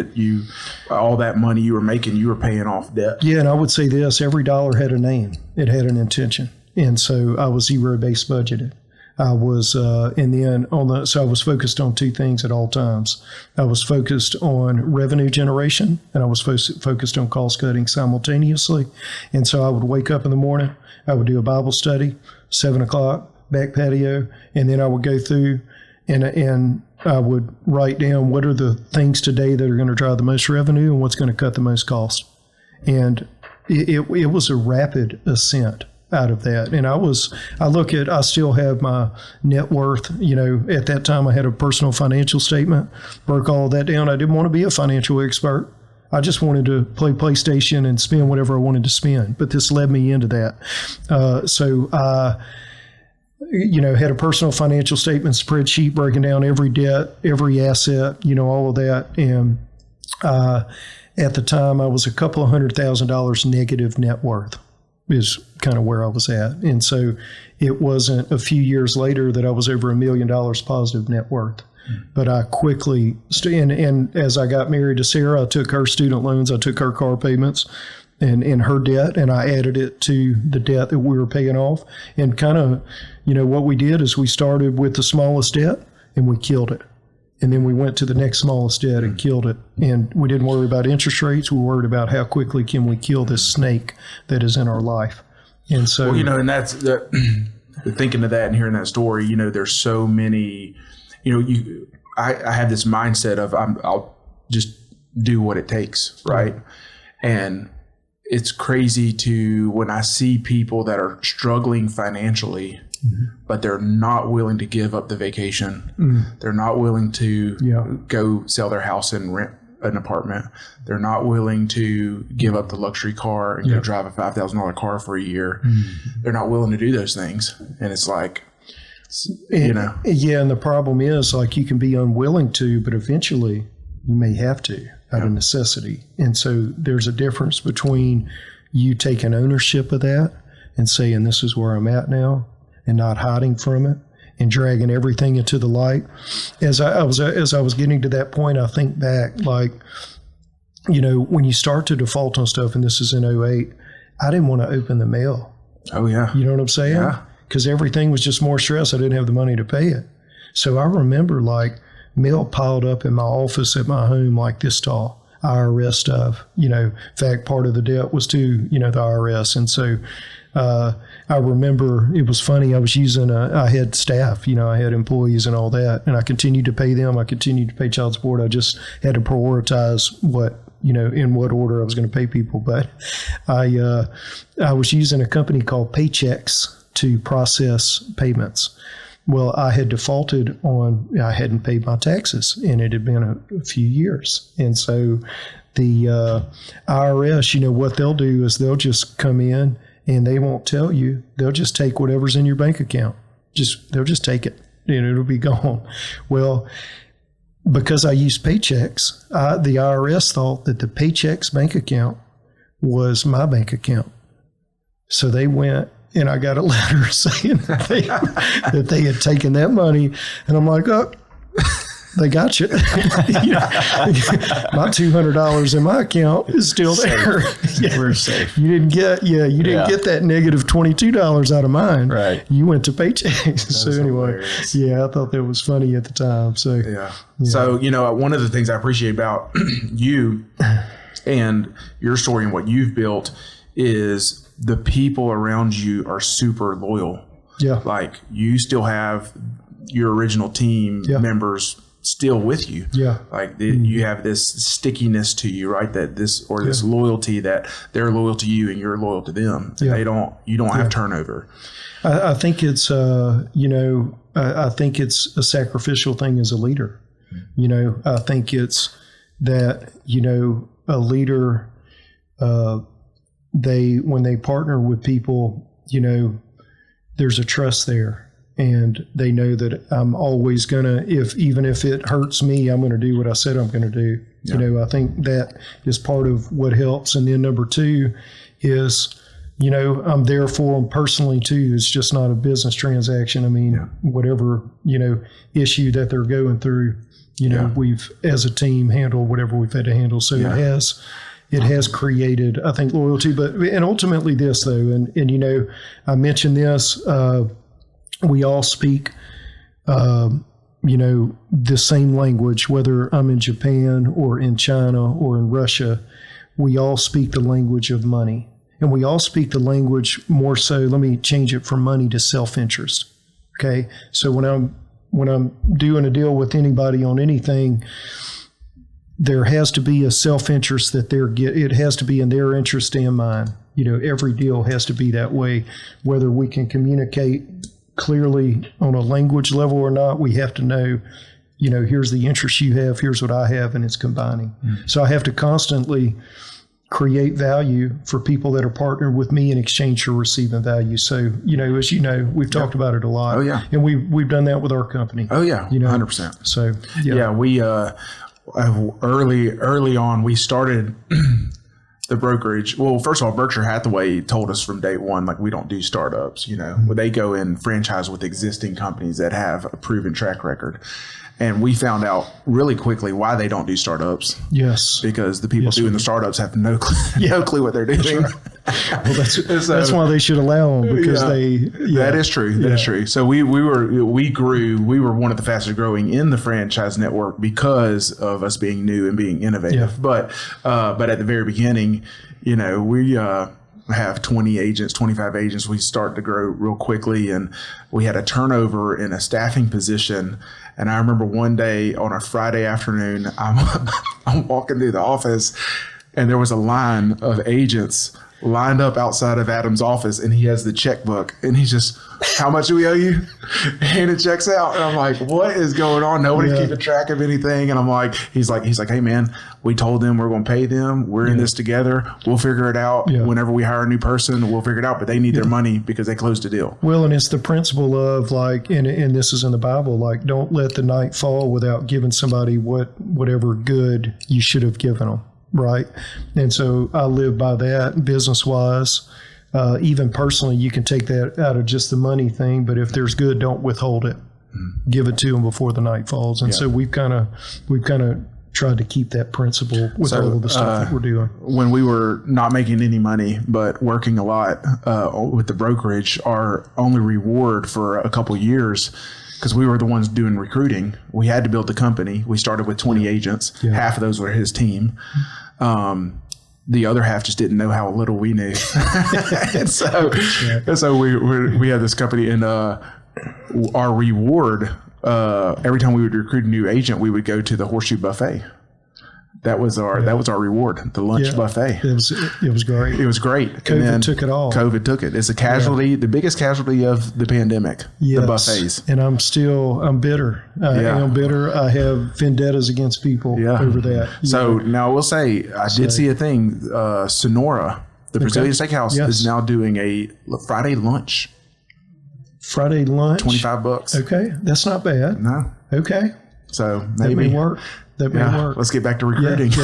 all that money you were making, you were paying off debt. Yeah. And I would say this, every dollar had a name. It had an intention. And so I was zero-based budgeted. I was, so I was focused on 2 things at all times. I was focused on revenue generation, and I was focused on cost cutting simultaneously. And so I would wake up in the morning, I would do a Bible study, 7 o'clock, back patio, and then I would go through and I would write down what are the things today that are going to drive the most revenue and what's going to cut the most cost. And it was a rapid ascent out of that. And I still have my net worth, you know, at that time I had a personal financial statement, broke all of that down. I didn't want to be a financial expert. I just wanted to play PlayStation and spend whatever I wanted to spend. But this led me into that. So had a personal financial statement spreadsheet breaking down every debt, every asset, all of that. And at the time, I was a couple of $100,000 negative net worth is kind of where I was at. And so it wasn't a few years later that I was over $1 million positive net worth. But I quickly, and as I got married to Sarah, I took her student loans, I took her car payments and her debt, and I added it to the debt that we were paying off. And kind of, what we did is we started with the smallest debt and we killed it. And then we went to the next smallest debt and killed it. And we didn't worry about interest rates. We worried about how quickly can we kill this snake that is in our life. And so, and that's thinking of that and hearing that story, there's so many, I have this mindset of I'll just do what it takes. Right. And it's crazy when I see people that are struggling financially, but they're not willing to give up the vacation. They're not willing to go sell their house and rent an apartment. They're not willing to give up the luxury car and go drive a $5,000 car for a year. They're not willing to do those things. And it's like, Yeah, and the problem is, like, you can be unwilling to, but eventually you may have to out of necessity. And so there's a difference between you taking ownership of that and saying, this is where I'm at now, and not hiding from it and dragging everything into the light. As I was getting to that point, I think back, like, when you start to default on stuff, and this is in 2008, I didn't want to open the mail. Oh, yeah. You know what I'm saying? Yeah. Because everything was just more stress. I didn't have the money to pay it. So I remember, like, mail piled up in my office at my home like this tall, IRS stuff. In fact, part of the debt was to, the IRS. And so I remember it was funny. I was I had staff, I had employees and all that, and I continued to pay them. I continued to pay child support. I just had to prioritize in what order I was going to pay people. But I was using a company called Paychex to process payments. Well, I had defaulted I hadn't paid my taxes, and it had been a few years. And so the IRS, what they'll do is they'll just come in and they won't tell you. They'll just take whatever's in your bank account. They'll just take it and it'll be gone. Well, because I used Paychex, the IRS thought that the Paychex bank account was my bank account. So they went, and I got a letter saying that they had taken that money. And I'm like, oh, they got you. My $200 in my account is still there. We're safe. You didn't get that negative $22 out of mine. Right. You went to Paychex. So anyway, hilarious. I thought that was funny at the time. So yeah. So one of the things I appreciate about you and your story and what you've built is the people around you are super loyal. Yeah. Like, you still have your original team members still with you. Yeah. Like, you have this stickiness to you, right? This loyalty, that they're loyal to you and you're loyal to them. Yeah. You don't have turnover. I think it's, I think it's a sacrificial thing as a leader. I think it's that, a leader, when they partner with people, there's a trust there, and they know that I'm always even if it hurts me, I'm going to do what I said I'm going to do. Yeah. I think that is part of what helps. And then number two is, I'm there for them personally too. It's just not a business transaction. I mean, whatever, issue that they're going through, we've, as a team, handled whatever we've had to handle. So it has created, I think, loyalty, and ultimately this, though, and I mentioned this, we all speak, the same language, whether I'm in Japan or in China or in Russia, we all speak the language of money, and we all speak the language more so, let me change it from money to self-interest. Okay. So when I'm doing a deal with anybody on anything, there has to be a self-interest that it has to be in their interest and mine. Every deal has to be that way. Whether we can communicate clearly on a language level or not, we have to know, here's the interest you have, here's what I have, and it's combining. Mm-hmm. So I have to constantly create value for people that are partnered with me in exchange for receiving value. So, as you know, we've talked about it a lot. Oh, yeah. And we've done that with our company. Oh, yeah. 100%. So, we early on, we started the brokerage. Well, first of all, Berkshire Hathaway told us from day one, like, we don't do startups, where they go and franchise with existing companies that have a proven track record. And we found out really quickly why they don't do startups. Yes. Because the people doing the startups have no clue what they're doing. Well, that's why they should allow them, because that is true. That is true. So we grew. We were one of the fastest growing in the franchise network because of us being new and being innovative. Yeah. But at the very beginning, we have 20 agents, 25 agents. We start to grow real quickly, and we had a turnover in a staffing position. And I remember one day on a Friday afternoon, I'm walking through the office, and there was a line of agents lined up outside of Adam's office, and he has the checkbook, and he's just, how much do we owe you? And it checks out. And I'm like, what is going on? Nobody's keeping track of anything. And I'm like, he's like, hey man, we told them we're going to pay them. We're in this together. We'll figure it out. Yeah. Whenever we hire a new person, we'll figure it out, but they need their money because they closed the deal. Well, and it's the principle of, like, and this is in the Bible, like, don't let the night fall without giving somebody whatever good you should have given them. Right. And so I live by that business-wise. Even personally, you can take that out of just the money thing, but if there's good, don't withhold it. Give it to them before the night falls. And so we've kind of tried to keep that principle with all of the stuff that we're doing. When we were not making any money, but working a lot with the brokerage, our only reward for a couple of years, because we were the ones doing recruiting, we had to build the company. We started with 20 agents. Yeah. Half of those were his team. The other half just didn't know how little we knew. and so we had this company, and our reward, every time we would recruit a new agent, we would go to the Horseshoe Buffet. That was our reward, the lunch buffet. It was great. It was great. COVID took it all. COVID took it. It's a casualty, the biggest casualty of the pandemic, the buffets. And I'm bitter. I am bitter. I have vendettas against people over that. So now I will say, I did see a thing, Sonora, the Brazilian Steakhouse is now doing a Friday lunch. Friday lunch? $25. Okay. That's not bad. No. Okay. So maybe. That may work. That may work. Let's get back to recruiting. Yeah,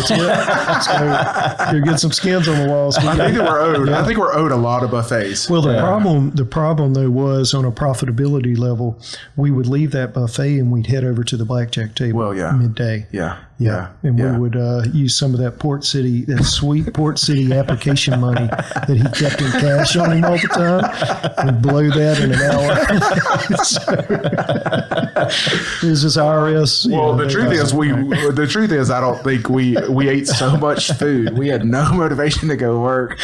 let's go get some skins on the walls. I think we're owed. I think we're owed a lot of buffets. Well, the problem though was, on a profitability level, we would leave that buffet and we'd head over to the blackjack table midday. Yeah. And we would use some of that sweet Port City application money that he kept in cash on him all the time, and blow that in an hour. It was just IRS. Well, the truth is, I don't think we ate so much food. We had no motivation to go work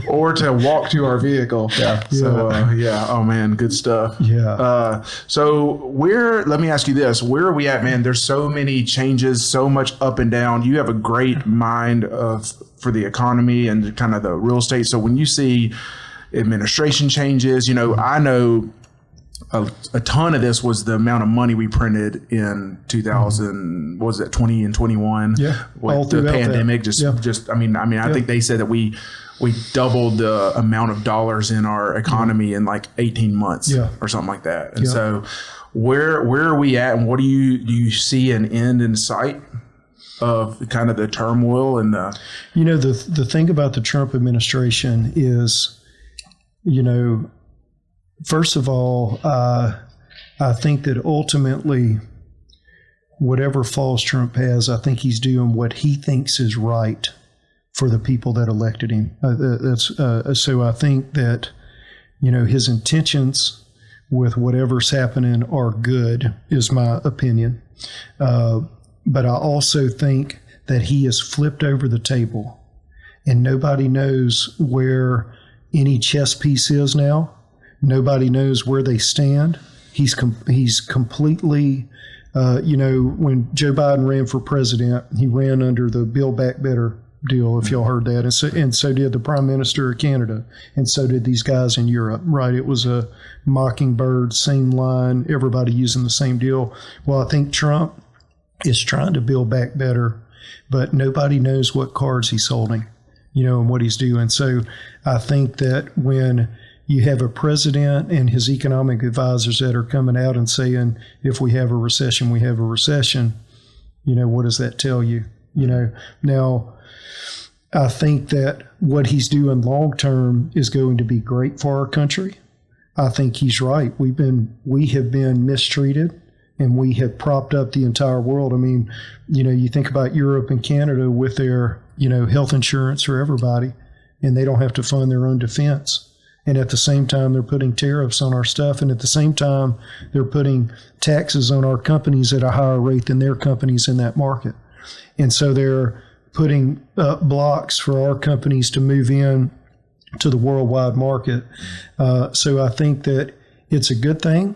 or to walk to our vehicle. Yeah. So oh man, good stuff. Yeah. So let me ask you this: where are we at, man? There's so many changes, so much up and down. You have a great mind for the economy and kind of the real estate. So when you see administration changes, I know a ton of this was the amount of money we printed in 2000, what was it, 20 and 21? Yeah. With the pandemic, I think they said that we doubled the amount of dollars in our economy in like 18 months or something like that. And so where are we at, and what do you see an end in sight of kind of the turmoil and the thing about the Trump administration is, first of all, I think that ultimately, whatever flaws Trump has, I think he's doing what he thinks is right for the people that elected him. So I think that, his intentions with whatever's happening are good, is my opinion. But I also think that he has flipped over the table, and nobody knows where any chess piece is now. Nobody knows where they stand. He's completely, when Joe Biden ran for president, he ran under the Build Back Better deal, if y'all heard that. And so did the Prime Minister of Canada. And so did these guys in Europe, right? It was a mockingbird, same line, everybody using the same deal. Well, I think Trump is trying to build back better, but nobody knows what cards he's holding. and what he's doing. So I think that when you have a president and his economic advisors that are coming out and saying, if we have a recession, we have a recession, what does that tell you? Now, I think that what he's doing long term is going to be great for our country. I think he's right. We have been mistreated, and we have propped up the entire world. I mean, you think about Europe and Canada with their, health insurance for everybody, and they don't have to fund their own defense. And at the same time, they're putting tariffs on our stuff. And at the same time, they're putting taxes on our companies at a higher rate than their companies in that market. And so they're putting up blocks for our companies to move in to the worldwide market. So I think that it's a good thing.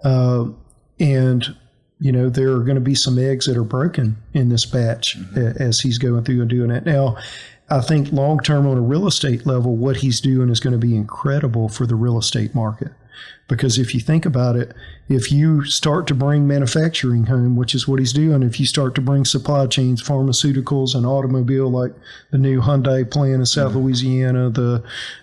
And, there are going to be some eggs that are broken in this batch as he's going through and doing it. Now, I think long term on a real estate level, what he's doing is going to be incredible for the real estate market. Because if you think about it, if you start to bring manufacturing home, which is what he's doing, if you start to bring supply chains, pharmaceuticals and automobile, like the new Hyundai plant in South Louisiana,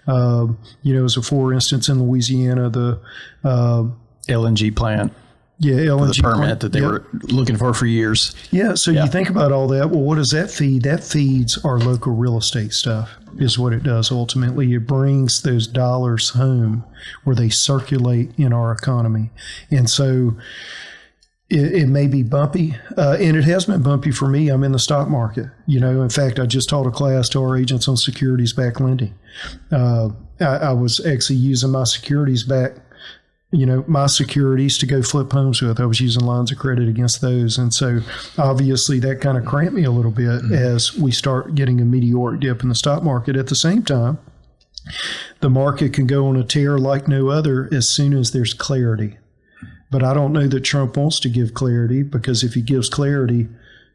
as a for instance in Louisiana, the LNG plant. Yeah, LNG the permit plant that they were looking for years. Yeah, so you think about all that. Well, what does that feed? That feeds our local real estate stuff, is what it does ultimately. It brings those dollars home where they circulate in our economy. And so it may be bumpy, and it has been bumpy for me. I'm in the stock market. In fact, I just taught a class to our agents on securities-backed lending. I was actually using my securities-backed my securities to go flip homes with. I was using lines of credit against those. And so obviously that kind of cramped me a little bit as we start getting a meteoric dip in the stock market. At the same time, the market can go on a tear like no other as soon as there's clarity. But I don't know that Trump wants to give clarity, because if he gives clarity,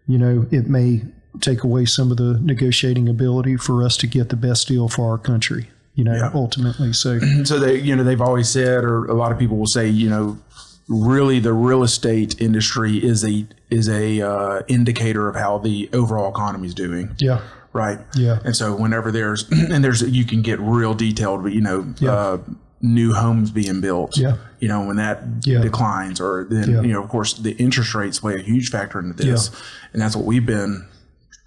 it may take away some of the negotiating ability for us to get the best deal for our country. Ultimately. So they, they've always said, or a lot of people will say, really the real estate industry is a indicator of how the overall economy is doing. Yeah. Right. Yeah. And so whenever you can get real detailed, but new homes being built, when that declines, or then, of course the interest rates play a huge factor into this. And that's what we've been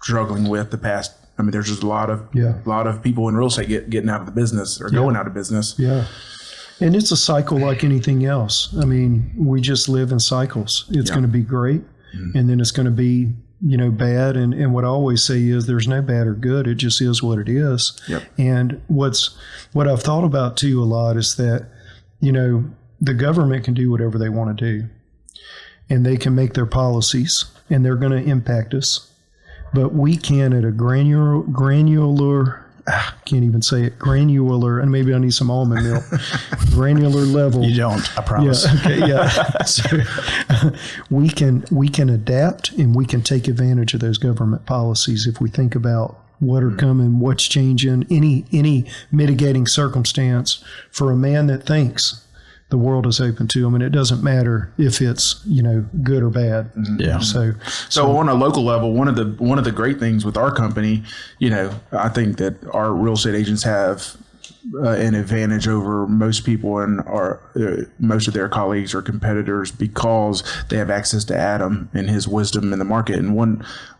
struggling with the past. I mean, there's just a lot of people in real estate getting out of the business or going out of business. Yeah. And it's a cycle like anything else. I mean, we just live in cycles. It's going to be great, and then it's going to be, bad. And what I always say is there's no bad or good. It just is what it is. Yep. And what I've thought about too a lot is that, the government can do whatever they want to do, and they can make their policies, and they're going to impact us. But we can, at a granular, can't even say it, granular, and maybe I need some almond milk, granular level. You don't, I promise. Yeah, okay, yeah. So we can adapt, and we can take advantage of those government policies if we think about what are coming, what's changing, any mitigating circumstance for a man that thinks the world is open to them, and it doesn't matter if it's good or bad. Yeah. So on a local level, one of the great things with our company, I think that our real estate agents have an advantage over most people and most of their colleagues or competitors, because they have access to Adam and his wisdom in the market. And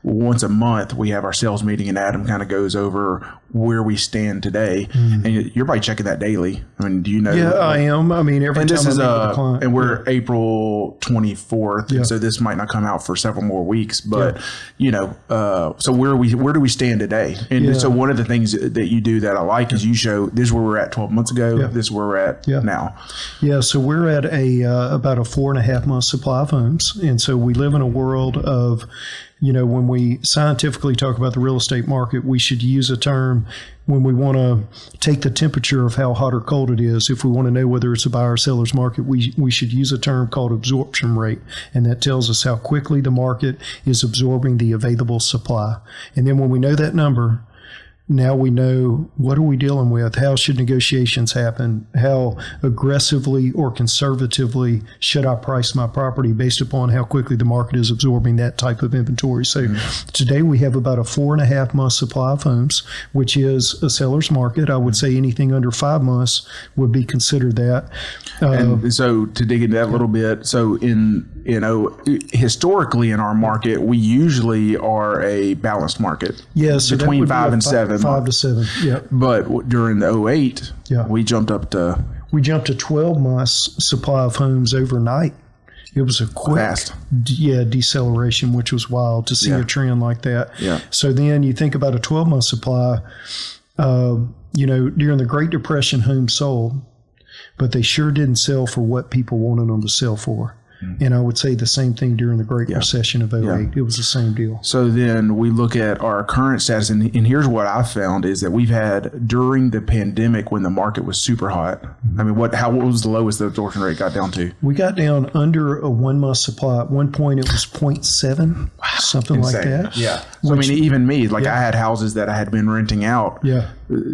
once a month we have our sales meeting, and Adam kind of goes over where we stand today. And you're probably checking that daily. I mean, do you know? Yeah, I am. I mean, every and time this is I meet with a client. And we're April 24th, and so this might not come out for several more weeks. But so where do we stand today? And so one of the things that you do that I like is you show this is where we're at 12 months ago. This is where we're at now. Yeah, so we're at about a 4.5 month supply of homes, and so we live in a world of, when we scientifically talk about the real estate market, we should use a term when we want to take the temperature of how hot or cold it is. If we want to know whether it's a buyer or seller's market, we should use a term called absorption rate, and that tells us how quickly the market is absorbing the available supply. And then when we know that number, Now we know what are we dealing with? How should negotiations happen? How aggressively or conservatively should I price my property based upon how quickly the market is absorbing that type of inventory? So today we have about a 4.5 month supply of homes, which is a seller's market. I would say anything under 5 months would be considered that. And so to dig into that a little bit, so historically in our market, we usually are a balanced market. Yeah, so between 5 and 7. 5 to 7. Yeah. But during the 08, we jumped up to 12 months supply of homes overnight. It was a quick, fast. Deceleration, which was wild to see a trend like that. Yeah. So then you think about a 12-month supply. During the Great Depression, homes sold, but they sure didn't sell for what people wanted them to sell for. And I would say the same thing during the Great Recession of 08. Yeah. It was the same deal. So then we look at our current status, and here's what I found is that we've had during the pandemic when the market was super hot. I mean, what was the lowest the absorption rate got down to? We got down under a 1 month supply. At one point, it was 0.7, something like that. Yeah. So, I mean, even me, I had houses that I had been renting out. Yeah.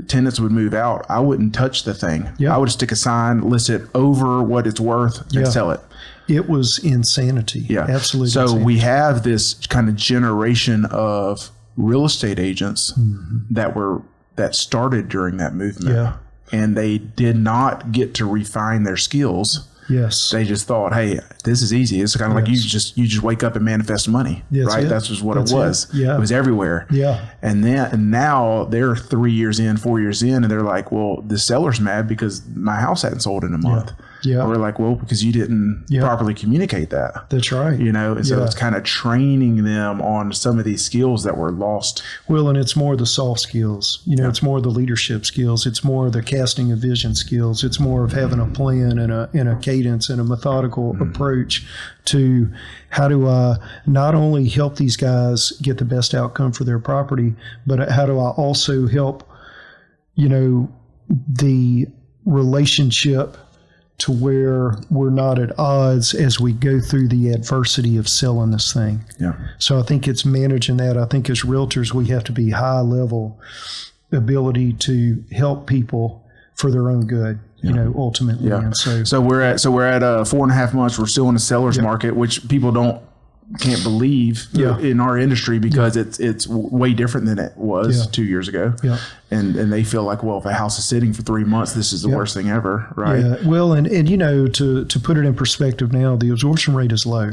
Tenants would move out. I wouldn't touch the thing. Yeah. I would stick a sign, list it over what it's worth, and sell it. It was insanity. Yeah. Absolutely. So insanity. we have this kind of generation of real estate agents that started during that movement. Yeah. And they did not get to refine their skills. Yes. They just thought, hey, this is easy. It's kind of like you just wake up and manifest money, right? That's just what it was. Yeah. It was everywhere. Yeah. And now they're 3 years in, 4 years in, and they're like, well, the seller's mad because my house hadn't sold in a month. Yeah. Or we're like, well, because you didn't properly communicate that. That's right. And so it's kind of training them on some of these skills that were lost. Well, and it's more the soft skills. It's more the leadership skills. It's more the casting of vision skills. It's more of having a plan and a cadence and a methodical approach to how do I not only help these guys get the best outcome for their property, but how do I also help, the relationship to where we're not at odds as we go through the adversity of selling this thing. Yeah. So I think it's managing that. I think as realtors, we have to be high level ability to help people for their own good, ultimately. Yeah. And so we're at 4.5 months. We're still in a seller's market, which people can't believe in our industry because it's way different than it was 2 years ago. Yeah. And they feel like, well, if a house is sitting for 3 months, this is the worst thing ever, right? Yeah. Well, and to put it in perspective now, the absorption rate is low,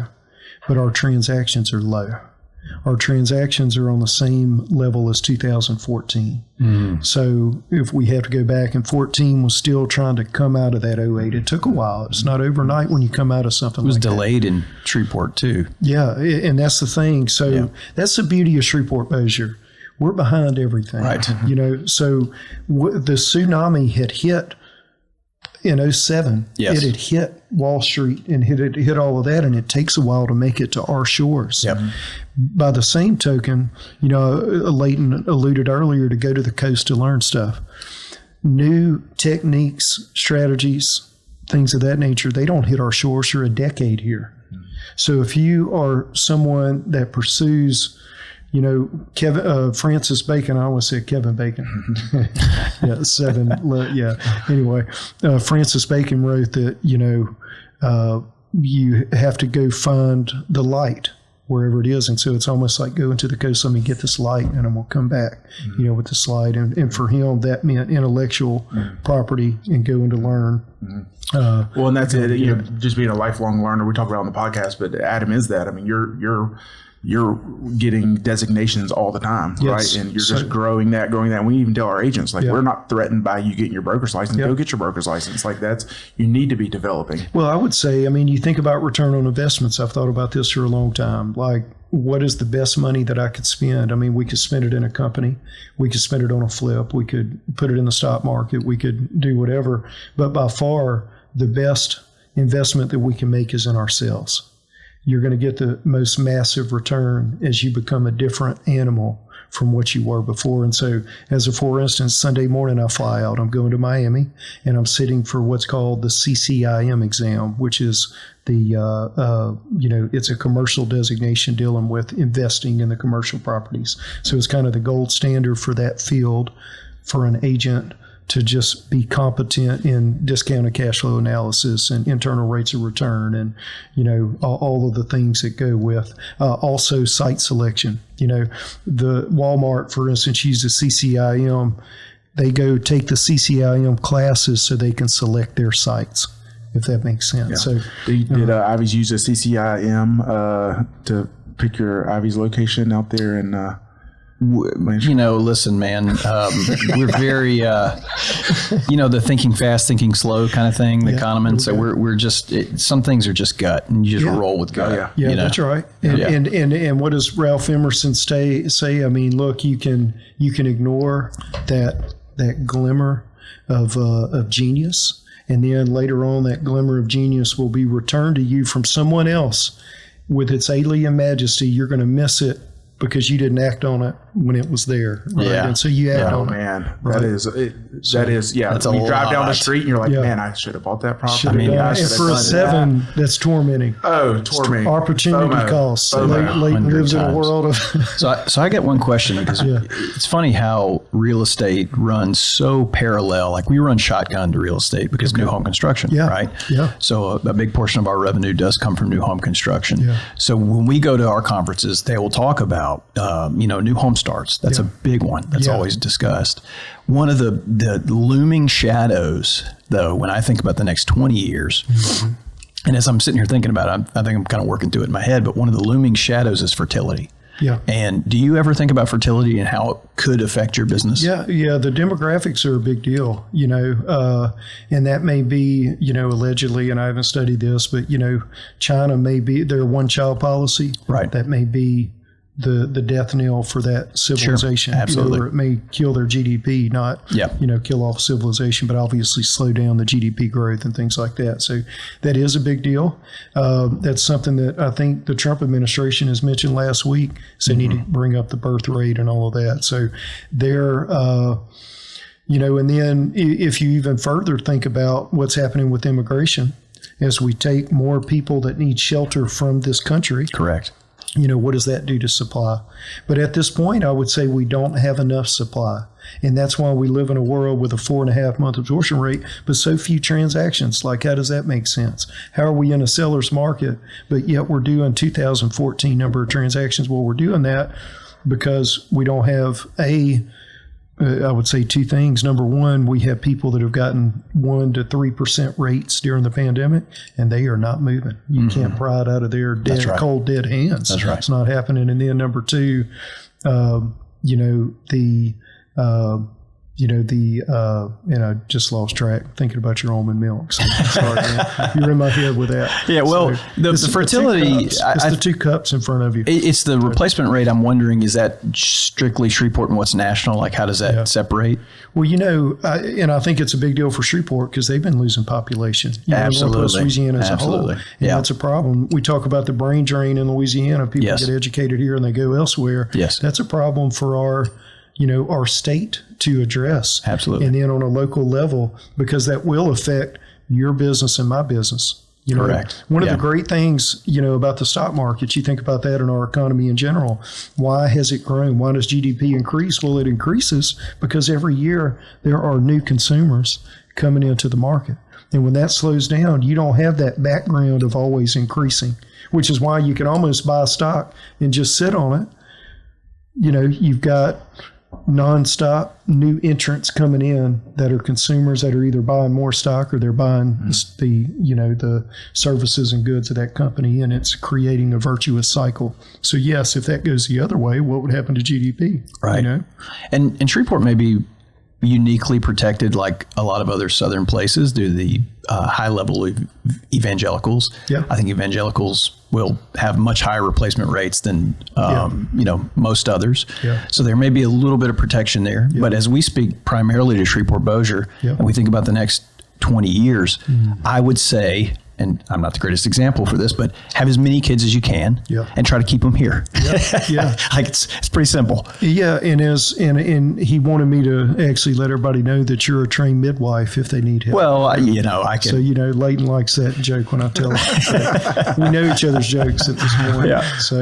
but our transactions are low. Our transactions are on the same level as 2014. Mm. So if we have to go back, and 14 was still trying to come out of that 08. It took a while. It's not overnight when you come out of something like that. It was delayed in Shreveport too. Yeah, and that's the thing. So that's the beauty of Shreveport-Bossier. We're behind everything. Right. So the tsunami had hit in 07. Yes. It had hit Wall Street and it hit all of that, and it takes a while to make it to our shores. Yep. By the same token, Leighton alluded earlier to go to the coast to learn stuff. New techniques, strategies, things of that nature, they don't hit our shores for a decade here. So if you are someone that pursues Francis Bacon, I almost said Kevin Bacon. Anyway, Francis Bacon wrote that, you have to go find the light wherever it is. And so it's almost like going to the coast, let me get this light and I'm going to come back, with this light. And for him, that meant intellectual property and going to learn. Well, and that's it. Just being a lifelong learner, we talk about on the podcast, but Adam is that. I mean, you're getting designations all the time, right? And you're just growing that. We even tell our agents, we're not threatened by you getting your broker's license. Go get your broker's license. You need to be developing. Well, I would say, you think about return on investments. I've thought about this for a long time. What is the best money that I could spend? We could spend it in a company. We could spend it on a flip. We could put it in the stock market. We could do whatever. But by far, the best investment that we can make is in ourselves. You're going to get the most massive return as you become a different animal from what you were before. And so, as a for instance, Sunday morning I fly out. I'm going to Miami, and I'm sitting for what's called the CCIM exam, which is it's a commercial designation dealing with investing in the commercial properties. So it's kind of the gold standard for that field for an agent to just be competent in discounted cash flow analysis and internal rates of return and, all of the things that go with. Also site selection. The Walmart, for instance, uses CCIM. They go take the CCIM classes so they can select their sites, if that makes sense. Yeah. So did Ivy's use a CCIM to pick your Ivy's location out there in listen, man, we're very, the thinking fast, thinking slow kind of thing, the Kahneman. So we're just, some things are just gut, and you just roll with gut. Yeah, that's right. And what does Ralph Emerson say? I mean, look, you can ignore that glimmer of genius, and then later on that glimmer of genius will be returned to you from someone else with its alien majesty. You're going to miss it because you didn't act on it when it was there. Right? Yeah. And so you act on it. Man, right? that is, That's when you drive down the lot. street and you're like, man, I should have bought that property. And for a 7, that's tormenting. Oh, tormenting. Opportunity cost. So Leighton lives in a world of. So I get one question, because it's funny how real estate runs so parallel. Like, we run shotgun to real estate because new home construction, right? Yeah. So a big portion of our revenue does come from new home construction. Yeah. So when we go to our conferences, they will talk about, new home starts. That's a big one. That's always discussed. One of the looming shadows, though, when I think about the next 20 years, and as I'm sitting here thinking about it, I think I'm kind of working through it in my head, but one of the looming shadows is fertility. Yeah. And do you ever think about fertility and how it could affect your business? Yeah. The demographics are a big deal, and that may be, allegedly, and I haven't studied this, but, China may be their one-child policy. Right. That may be the death knell for that civilization. Sure, absolutely. Or it may kill their GDP, not, kill off civilization, but obviously slow down the GDP growth and things like that. So that is a big deal. That's something that I think the Trump administration has mentioned last week. So they need to bring up the birth rate and all of that. So they're, and then if you even further think about what's happening with immigration, as we take more people that need shelter from this country. Correct. What does that do to supply? But at this point, I would say we don't have enough supply. And that's why we live in a world with a 4.5-month absorption rate, but so few transactions. Like, how does that make sense? How are we in a seller's market, but yet we're doing 2014 number of transactions? Well, we're doing that because we don't have I would say 2 things. Number one, we have people that have gotten 1% to 3% rates during the pandemic, and they are not moving. You can't pry it out of their cold, dead hands. That's right. It's not happening. And then number 2, and I just lost track thinking about your almond milk. So sorry, man. You're in my head with that. Yeah, well, so the fertility, it's the 2 cups in front of you. It's the replacement rate. I'm wondering, is that strictly Shreveport and what's national? Like, how does that separate? Well, and I think it's a big deal for Shreveport because they've been losing population. Absolutely. Plus Louisiana as a whole. And that's a problem. We talk about the brain drain in Louisiana. People get educated here and they go elsewhere. Yes. That's a problem for our state to address. Absolutely. And then on a local level, because that will affect your business and my business. Correct. One of the great things, about the stock market, you think about that in our economy in general. Why has it grown? Why does GDP increase? Well, it increases because every year there are new consumers coming into the market. And when that slows down, you don't have that background of always increasing, which is why you can almost buy a stock and just sit on it. You've got nonstop new entrants coming in that are consumers that are either buying more stock or they're buying the services and goods of that company, and it's creating a virtuous cycle. So yes, if that goes the other way, what would happen to GDP? Right. And Shreveport may be uniquely protected like a lot of other southern places due to the high level of evangelicals. Yeah. I think evangelicals will have much higher replacement rates than most others. Yeah. So there may be a little bit of protection there. Yeah. But as we speak primarily to Shreveport Bossier, and we think about the next 20 years, I would say, and I'm not the greatest example for this, but have as many kids as you can and try to keep them here. Yeah. Like it's pretty simple. Yeah. And he wanted me to actually let everybody know that you're a trained midwife if they need help. Well, I can. So, Leighton likes that joke when I tell him. So we know each other's jokes at this point. Yeah. So,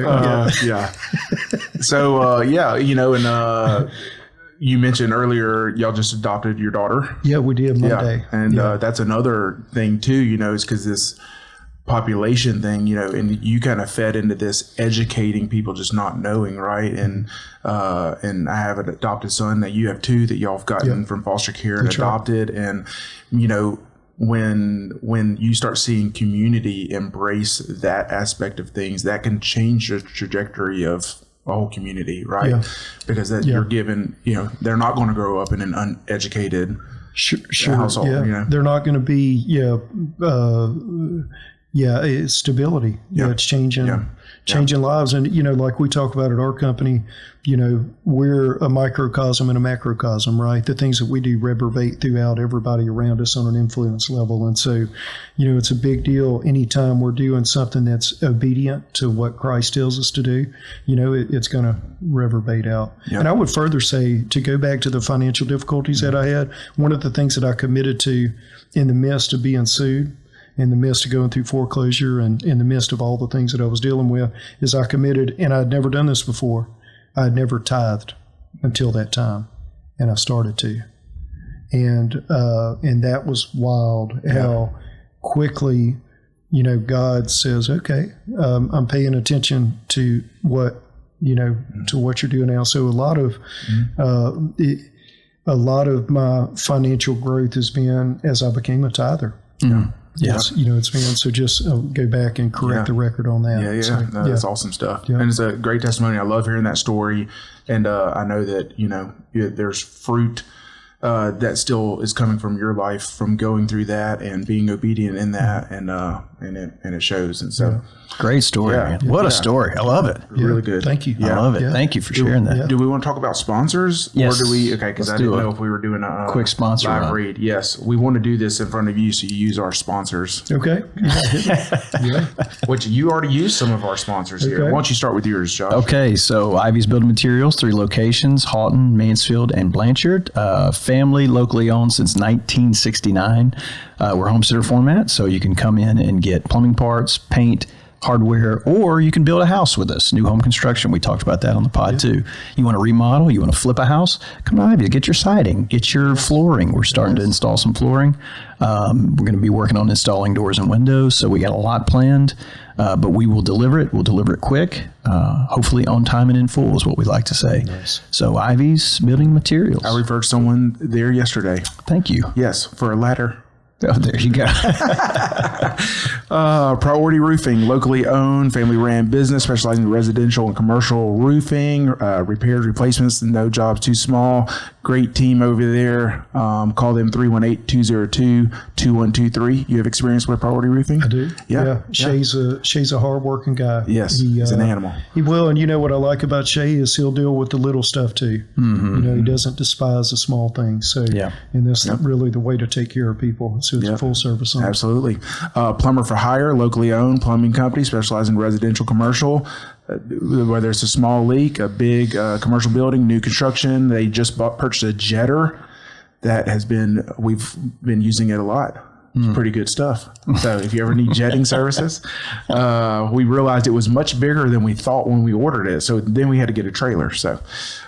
So, and you mentioned earlier, y'all just adopted your daughter. Yeah, we did Monday. Yeah. And that's another thing too, is because this population thing, and you kind of fed into this educating people just not knowing, right? And I have an adopted son that you have two that y'all have gotten from foster care and adopted. Right. And, when you start seeing community embrace that aspect of things, that can change the trajectory of a whole community, right? Yeah. Because you're given, they're not going to grow up in an uneducated household. Yeah. They're not going to be, it's stability. Yeah, it's changing lives. And, like we talk about at our company, we're a microcosm and a macrocosm, right? The things that we do reverberate throughout everybody around us on an influence level. And so, it's a big deal anytime we're doing something that's obedient to what Christ tells us to do, it's going to reverberate out. Yeah. And I would further say, to go back to the financial difficulties that I had, one of the things that I committed to in the midst of being sued, in the midst of going through foreclosure and in the midst of all the things that I was dealing with, is I committed, and I'd never done this before. I'd never tithed until that time, and I started to. And that was wild how quickly, God says, okay, I'm paying attention to what, to what you're doing now. So a lot of my financial growth has been as I became a tither. Mm-hmm. Yes, it's been, so just go back and correct the record on that. Yeah. So, that's awesome stuff. Yeah. And it's a great testimony. I love hearing that story. And I know that, there's fruit that still is coming from your life from going through that and being obedient in that. And it shows. And so great story, man. What a story. I love it. Really good. Thank you. I love it. Yeah. Thank you for sharing that. Do we want to talk about sponsors? Yes. Or do we? Okay, because I didn't know if we were doing a quick sponsor live read. Yes. We want to do this in front of you, so you use our sponsors. Okay. Which you already used some of our sponsors here. Why don't you start with yours, Josh? Okay. So Ivy's Building Materials, 3 locations, Houghton, Mansfield, and Blanchard. Family, locally owned since 1969. We're home center format, so you can come in and get plumbing parts, paint, hardware, or you can build a house with us. New home construction. We talked about that on the pod too. You want to remodel, you want to flip a house, come to Ivy, get your siding, get your flooring. We're starting to install some flooring. We're going to be working on installing doors and windows. So we got a lot planned, but we will deliver it. We'll deliver it quick, hopefully on time and in full is what we like to say. Nice. So Ivy's Building Materials. I referred someone there yesterday. Thank you. Yes, for a ladder. Oh, there you go. Priority Roofing, locally owned, family ran business specializing in residential and commercial roofing, repairs, replacements, no jobs too small. Great team over there. Call them 318-202-2123. You have experience with Priority Roofing? I do. Yeah. Shay's a hardworking guy. Yes, he's an animal. He will, and what I like about Shay is he'll deal with the little stuff too. Mm-hmm. He doesn't despise the small things. So, and that's really the way to take care of people. So it's a full service on. Absolutely. Plumber for Hire, locally owned plumbing company specializing in residential, commercial. Whether it's a small leak, a big commercial building, new construction. They just purchased a jetter that we've been using it a lot. It's pretty good stuff. So if you ever need jetting services, we realized it was much bigger than we thought when we ordered it. So then we had to get a trailer. So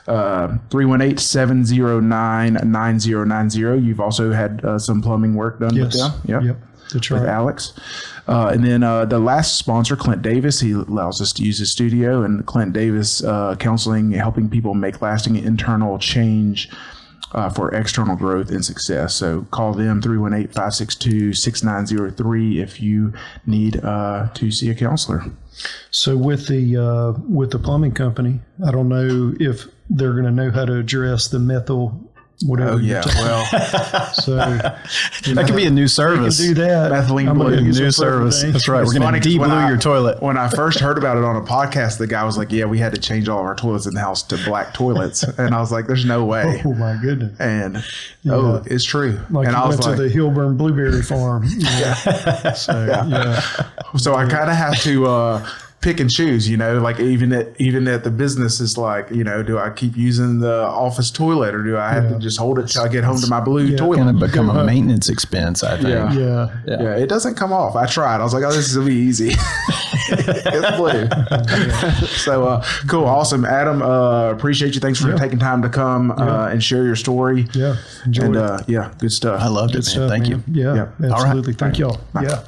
318-709-9090. You've also had some plumbing work done with them. Yep. That's right. With Alex. And then the last sponsor, Clint Davis, he allows us to use his studio, and Clint Davis counseling, helping people make lasting internal change for external growth and success. So call them 318-562-6903 if you need to see a counselor. So with the plumbing company, I don't know if they're going to know how to address the methyl whatever. Oh yeah, well, So That could be a new service. do that. Methylene I'm gonna blue. use New it for service. everything. That's right. It's We're going funny to 'cause when de-blue I- your toilet. When I first heard about it on a podcast, the guy was like, "Yeah, we had to change all of our toilets in the house to black toilets," and I was like, "There's no way." Oh my goodness! And Yeah. it's true. Like and you I was went like, to the Hilburn Blueberry Farm. So yeah. so I kind of have to pick and choose, like even at the business is like, do I keep using the office toilet or do I have to just hold it till I get home to my blue toilet? Going to become a maintenance expense, I think. Yeah. Yeah. It doesn't come off. I tried. I was like, oh, this is going to be easy. It's blue. So cool. Awesome. Adam, appreciate you. Thanks for taking time to come and share your story. Yeah. Enjoy And it. good stuff. I loved it, man. Stuff, Thank man. you. Yeah, Yeah. absolutely. Thank y'all. Yeah.